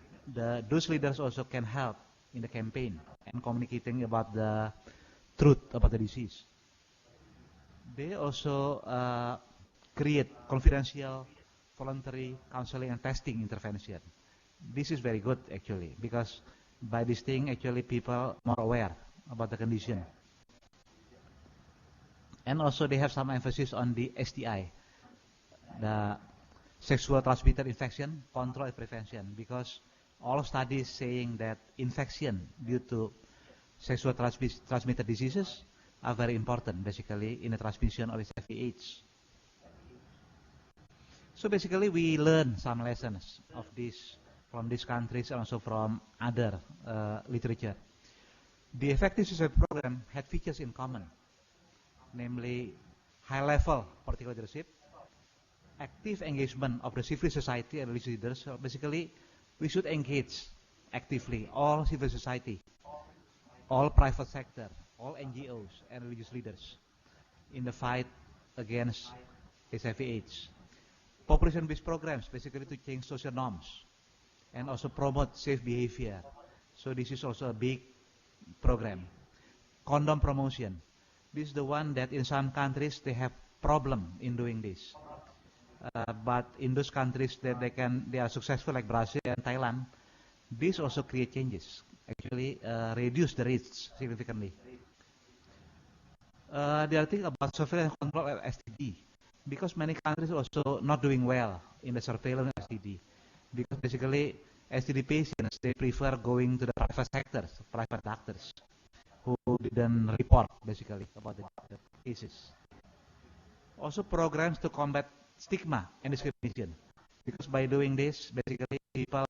those leaders also can help in the campaign and communicating about the truth about the disease. They also create confidential, voluntary counseling and testing intervention. This is very good actually, because by this thing actually people more aware about the condition. And also they have some emphasis on the STI, the sexual transmitted infection control and prevention, because all studies saying that infection due to sexual transmitted diseases are very important basically in the transmission of HIV/AIDS. So basically we learn some lessons of this from these countries and also from other literature. The effective suicide program had features in common, namely high-level political leadership, active engagement of the civil society and religious leaders. So basically, we should engage actively all civil society, all private sector, all NGOs and religious leaders in the fight against HIV/AIDS. Population-based programs basically to change social norms and also promote safe behavior. So this is also a big program. Condom promotion. This is the one that in some countries they have problem in doing this. But in those countries that they are successful like Brazil and Thailand, this also create changes. Actually reduce the risks significantly. The other thing about surveillance control of STD, because many countries also not doing well in the surveillance of STD, because basically STD patients they prefer going to the private sectors, private doctors, who didn't report basically about the cases. Also programs to combat stigma and discrimination, because by doing this basically people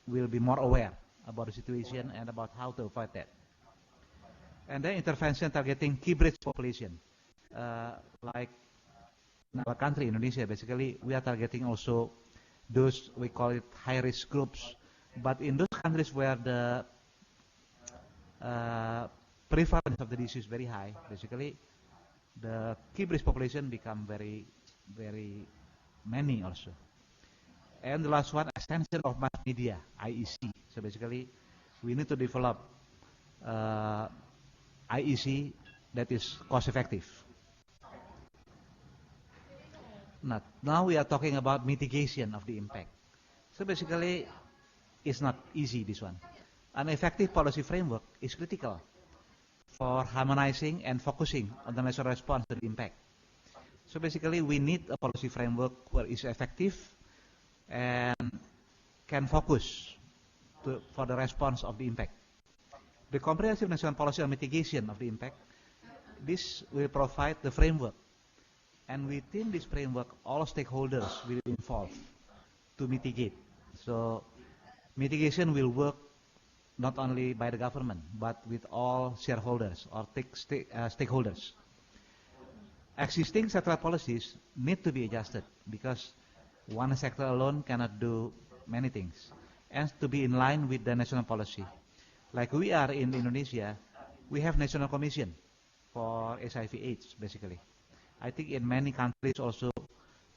will be more aware about the situation and about how to avoid that. And then intervention targeting key bridge population, like in our country, Indonesia, basically we are targeting also those, we call it high-risk groups. But in those countries where the prevalence of the disease is very high, basically the key bridge population become very, very many also. And the last one, extension of mass media, IEC. So basically we need to develop IEC that is cost effective. Now we are talking about mitigation of the impact. So basically, it's not easy, this one. An effective policy framework is critical for harmonizing and focusing on the national response to the impact. So basically, we need a policy framework where it's effective and can focus for the response of the impact. The comprehensive national policy on mitigation of the impact, this will provide the framework. And within this framework, all stakeholders will be involved to mitigate. So mitigation will work not only by the government, but with all shareholders or stakeholders. Existing sectoral policies need to be adjusted because one sector alone cannot do many things. And to be in line with the national policy. Like we are in Indonesia, we have National Commission for HIV/AIDS basically. I think in many countries also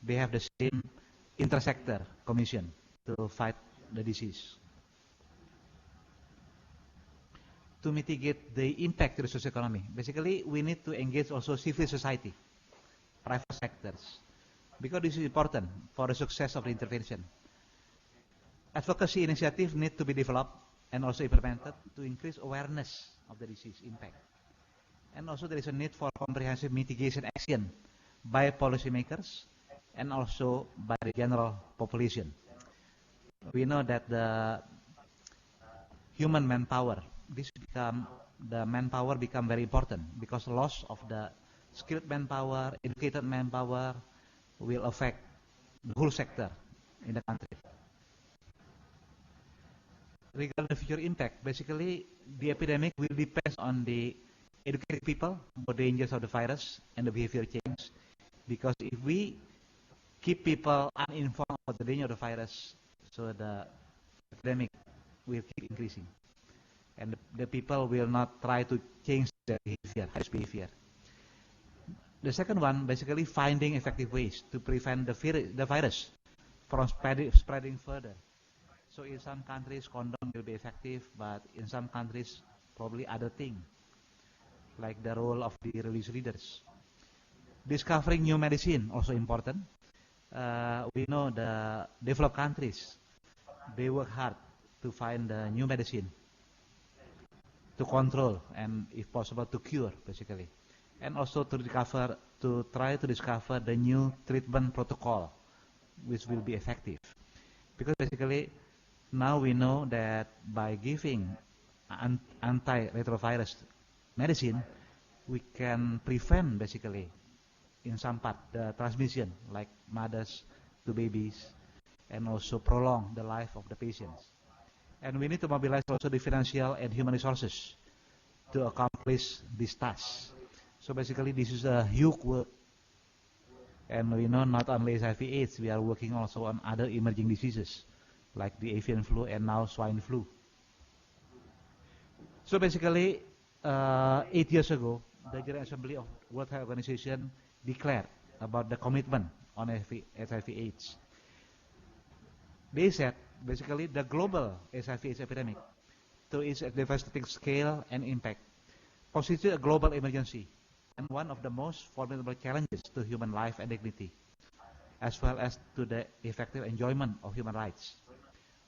they have the same intersector commission to fight the disease. To mitigate the impact to the socioeconomy, basically we need to engage also civil society, private sectors, because this is important for the success of the intervention. Advocacy initiatives need to be developed and also implemented to increase awareness of the disease impact. And also there is a need for comprehensive mitigation action by policymakers and also by the general population. We know that the human manpower, the manpower become very important because loss of the skilled manpower, educated manpower will affect the whole sector in the country. Regarding the future impact, basically the epidemic will depend on the educated people about the dangers of the virus and the behavior change. Because if we keep people uninformed about the danger of the virus, so the epidemic will keep increasing. And the people will not try to change their behavior, behavior. The second one, basically finding effective ways to prevent the virus from spreading further. So in some countries, condom will be effective, but in some countries, probably other thing, like the role of the religious leaders. Discovering new medicine, also important. We know the developed countries, they work hard to find the new medicine, to control, and if possible, to cure, basically. And also to try to discover the new treatment protocol, which will be effective. Because basically, now we know that by giving antiretrovirus medicine, we can prevent basically in some part the transmission, like mothers to babies, and also prolong the life of the patients. And we need to mobilize also the financial and human resources to accomplish this task. So basically this is a huge work. And we know not only HIV/AIDS, we are working also on other emerging diseases like the avian flu and now swine flu. So basically, 8 years ago, the General Assembly of World Health Organization declared about the commitment on HIV/AIDS. They said basically the global HIV/AIDS epidemic, to its devastating scale and impact, constitutes a global emergency and one of the most formidable challenges to human life and dignity, as well as to the effective enjoyment of human rights,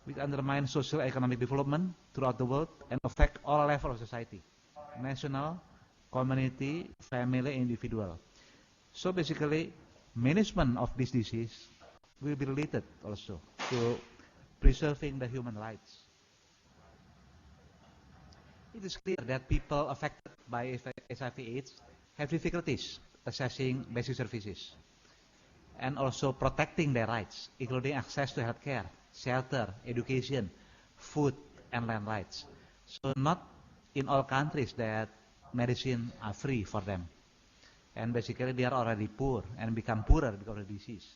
which undermine social and economic development throughout the world and affect all levels of society, national, community, family, and individual. So basically, management of this disease will be related also to preserving the human rights. It is clear that people affected by HIV/AIDS have difficulties accessing basic services and also protecting their rights, including access to healthcare, shelter, education, food, and land rights. So not in all countries that medicine are free for them. And basically they are already poor and become poorer because of the disease.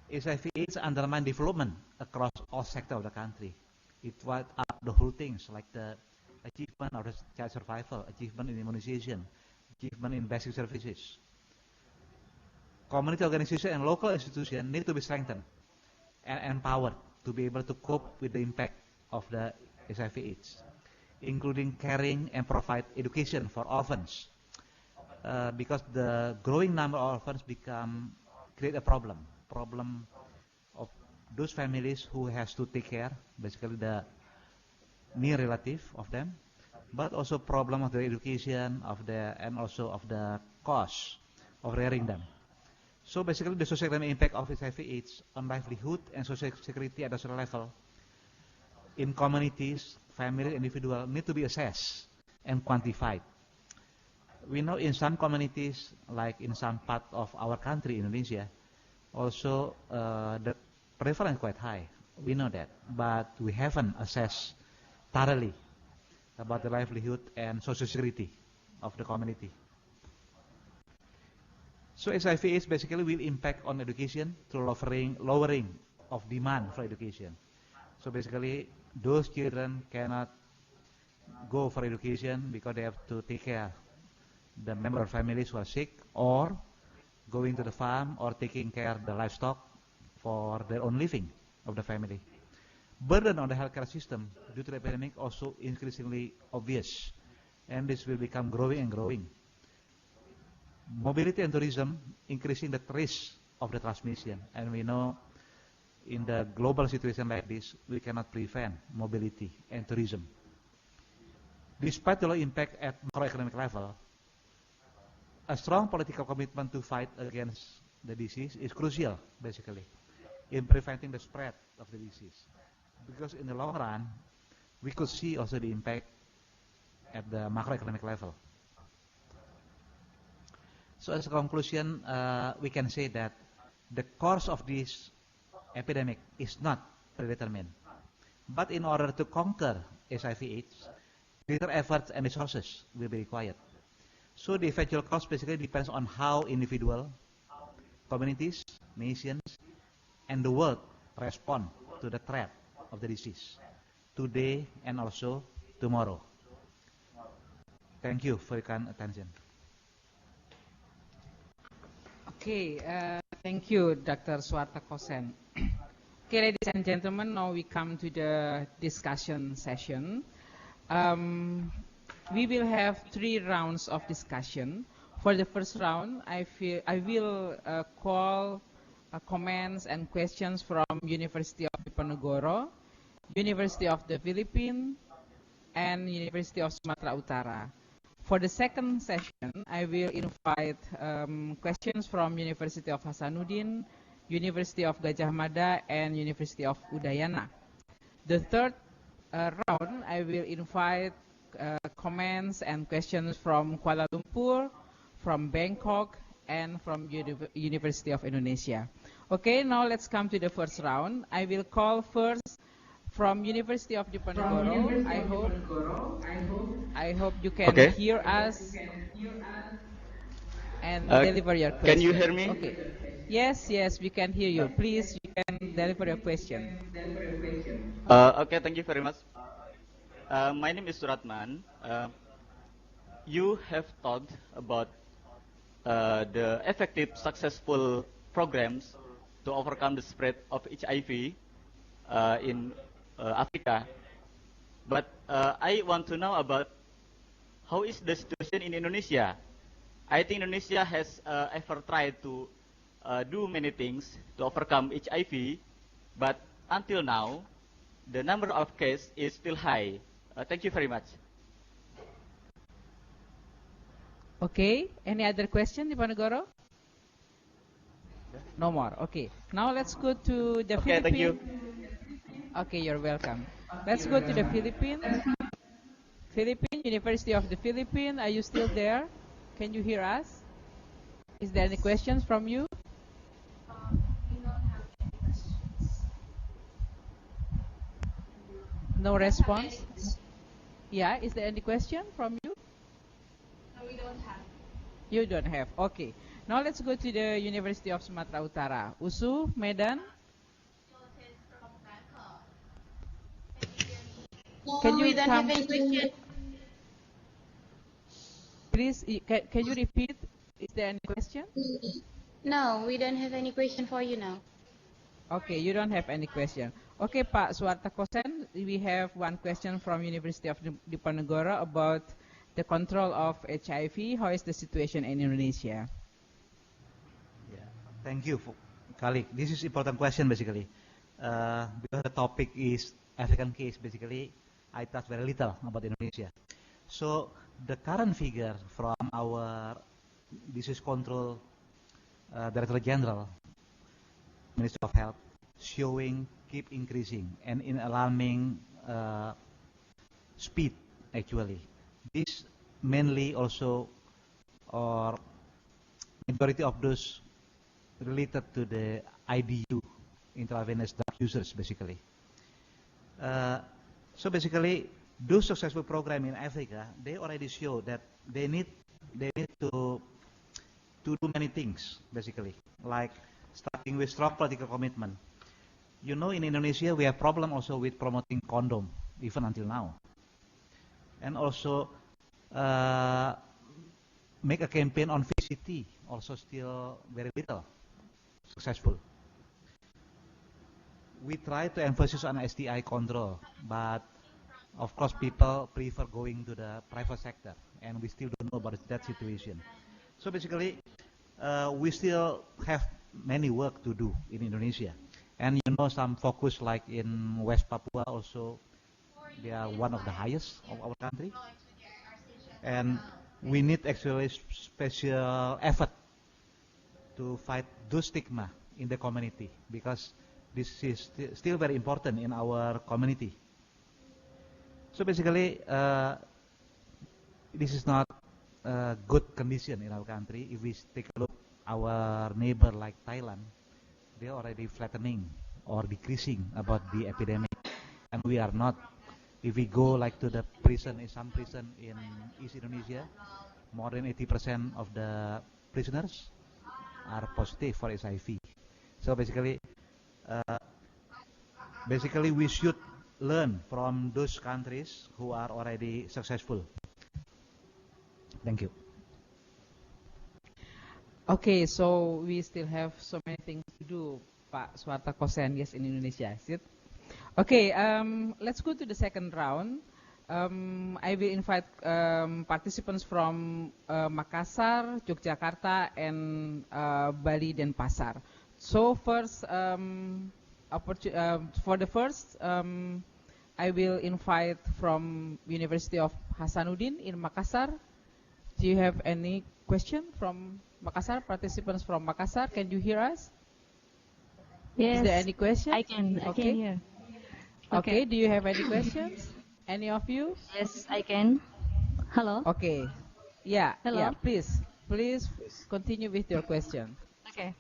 HIV/AIDS undermine development across all sectors of the country. It wipes up the whole things like the achievement of the child survival, achievement in immunization, achievement in basic services. Community organizations and local institutions need to be strengthened and empowered to be able to cope with the impact of the HIV/AIDS, including caring and provide education for orphans, because the growing number of orphans create a problem of those families who has to take care, basically the near relative of them, but also problem of the education and also of the cost of rearing them. So basically the social-economic impact of HIV/AIDS on livelihood and social security at a national level in communities, family, individual need to be assessed and quantified. We know in some communities, like in some part of our country, Indonesia, also the prevalence is quite high. We know that, but we haven't assessed thoroughly about the livelihood and social security of the community. So HIV/AIDS basically will impact on education through lowering of demand for education. So basically those children cannot go for education because they have to take care the member of families who are sick, or going to the farm, or taking care of the livestock for their own living of the family. Burden on the healthcare system due to the epidemic also increasingly obvious, and this will become growing and growing. Mobility and tourism increasing the risk of the transmission. And we know in the global situation like this, we cannot prevent mobility and tourism. Despite the low impact at macroeconomic level, a strong political commitment to fight against the disease is crucial, basically, in preventing the spread of the disease. Because in the long run, we could see also the impact at the macroeconomic level. So as a conclusion, we can say that the course of this epidemic is not predetermined. But in order to conquer HIV/AIDS, greater efforts and resources will be required. So the eventual course basically depends on how individual, communities, nations, and the world respond to the threat of the disease today and also tomorrow. Thank you for your kind attention. Okay, thank you, Dr. Suarta Kosen. Okay, ladies and gentlemen, now we come to the discussion session. We will have 3 rounds of discussion. For the first round, I will call comments and questions from University of Diponegoro, University of the Philippines, and University of Sumatera Utara. For the second session, I will invite questions from University of Hasanuddin, University of Gadjah Mada, and University of Udayana. The third round, I will invite comments and questions from Kuala Lumpur, from Bangkok, and from University of Indonesia. Okay, now let's come to the first round. I will call first from University of Diponegoro. I hope you can hear us and deliver your question. Can you hear me? Okay. Yes, we can hear you. Please, you can deliver your question. Okay, thank you very much. My name is Suratman. You have talked about the effective, successful programs to overcome the spread of HIV in Africa. But I want to know about how is the situation in Indonesia. I think Indonesia has ever tried to do many things to overcome HIV, but until now, the number of cases is still high. Thank you very much. Okay, any other question, Diponegoro? No more. Okay, now let's go to the Philippines. Thank you. Okay, you're welcome. Let's go to the Philippines. University of the Philippines, are you still there? Can you hear us? Is there any questions from you? We don't have any questions. No response? Yeah, is there any question from you? No, we don't have. You don't have. Okay. Now let's go to the University of Sumatera Utara. Usu, Medan. Can you we don't come? have any question. Please, can you repeat? Is there any question? No, we don't have any question for you now. Okay, you don't have any question. Okay, Pak Suarta Kosen, we have one question from University of Diponegoro about the control of HIV. How is the situation in Indonesia? Yeah, thank you, colleague. This is important question basically, because the topic is African case. Basically, I touch very little about Indonesia. So the current figure from our disease control Director General, Ministry of Health, showing keep increasing and in alarming speed actually. This mainly also, or majority of those related to the IDU, intravenous drug users basically. So basically, those successful program in Africa, they already show that they need to do many things basically, like starting with strong political commitment. You know, in Indonesia we have problem also with promoting condom even until now, and also make a campaign on VCT, also still very little successful. We try to emphasize on STI control, but of course people prefer going to the private sector, and we still don't know about that situation. So basically, we still have many work to do in Indonesia. And you know, some focus like in West Papua also, they are one of the highest of our country. And we need actually special effort to fight those stigma in the community, because this is still very important in our community. So basically, this is not a good condition in our country. If we take a look our neighbor like Thailand, they're already flattening or decreasing about the epidemic, and we are not. If we go like to the prison, in some prison in East Indonesia, more than 80% of the prisoners are positive for HIV. So basically we should learn from those countries who are already successful. Thank you. Okay, so we still have so many things to do, Pak Suartokosen, yes, in Indonesia, is it? Okay, let's go to the second round. I will invite participants from Makassar, Yogyakarta, and Bali Denpasar. So first, for the first, I will invite from University of Hasanuddin in Makassar. Do you have any question from Makassar? Participants from Makassar, can you hear us? Yes. Is there any question? I can hear. Okay, do you have any questions? Any of you? Yes, I can. Hello. Okay. Yeah, Hello. yeah, please continue with your question. Okay.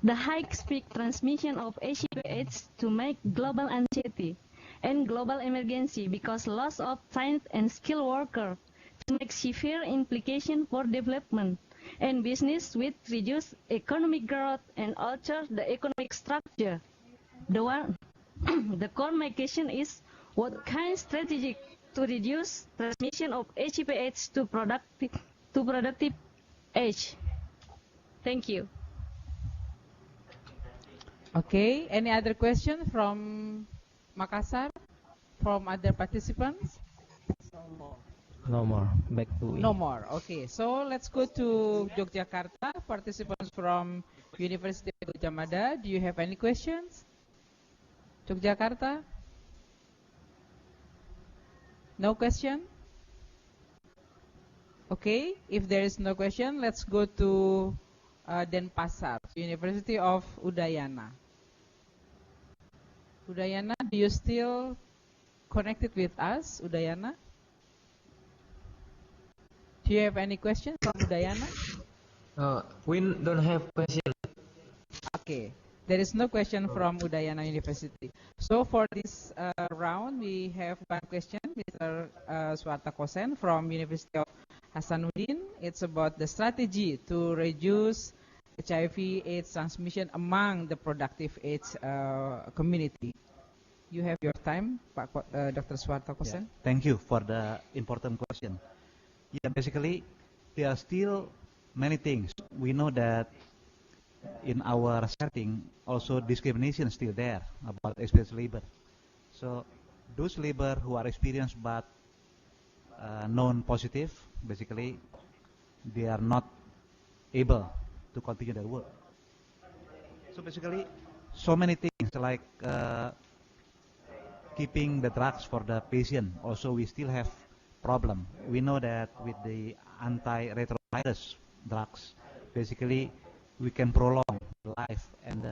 The high-speed transmission of HIV/AIDS to make global anxiety and global emergency because loss of trained and skilled worker to make severe implication for development and business with reduced economic growth and alter the economic structure. The core my question is, what kind of strategy to reduce transmission of HIV/AIDS to productive age? Thank you. Okay, any other question from Makassar? From other participants? No more. Back to No more. Okay, so let's go to Yogyakarta. Participants from University of Gadjah Mada, do you have any questions? Yogyakarta? No question? Okay, if there is no question, let's go to Denpasar, University of Udayana. Udayana, do you still connected with us, Udayana? Do you have any questions from Udayana? We don't have question. Okay, there is no question from Udayana University. So for this round, we have one question, Mr. Suartokosen from University of Hasanuddin. It's about the strategy to reduce HIV/AIDS transmission among the productive age community. You have your time, Dr. Suartokosen. Yeah, thank you for the important question. Yeah, basically, there are still many things. We know that in our setting, also discrimination is still there about experienced labor. So those labor who are experienced but known positive, basically, they are not able to continue their work. So basically, so many things like keeping the drugs for the patient. Also, we still have problem. We know that with the antiretrovirus drugs, basically, we can prolong life and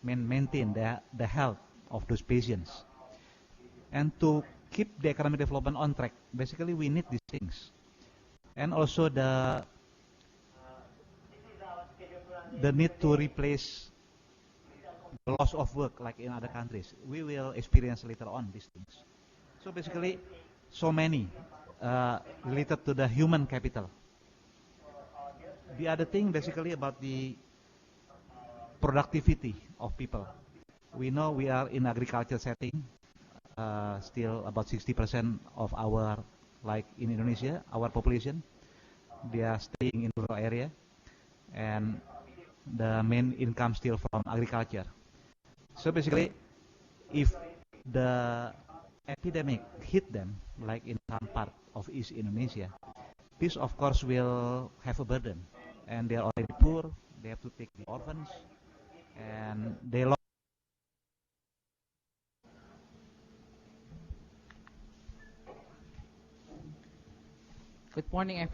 maintain the health of those patients. And to keep the economic development on track, basically we need these things. And also the need to replace the loss of work like in other countries. We will experience later on these things. So basically, so many related to the human capital. The other thing basically about the productivity of people. We know we are in agriculture setting, still about 60% of our, like in Indonesia, our population, they are staying in rural area, and the main income still from agriculture. So basically, if the epidemic hit them, like in some part of East Indonesia, this of course will have a burden, and they are already poor. They have to take the orphans, and they lost. Good morning, everyone.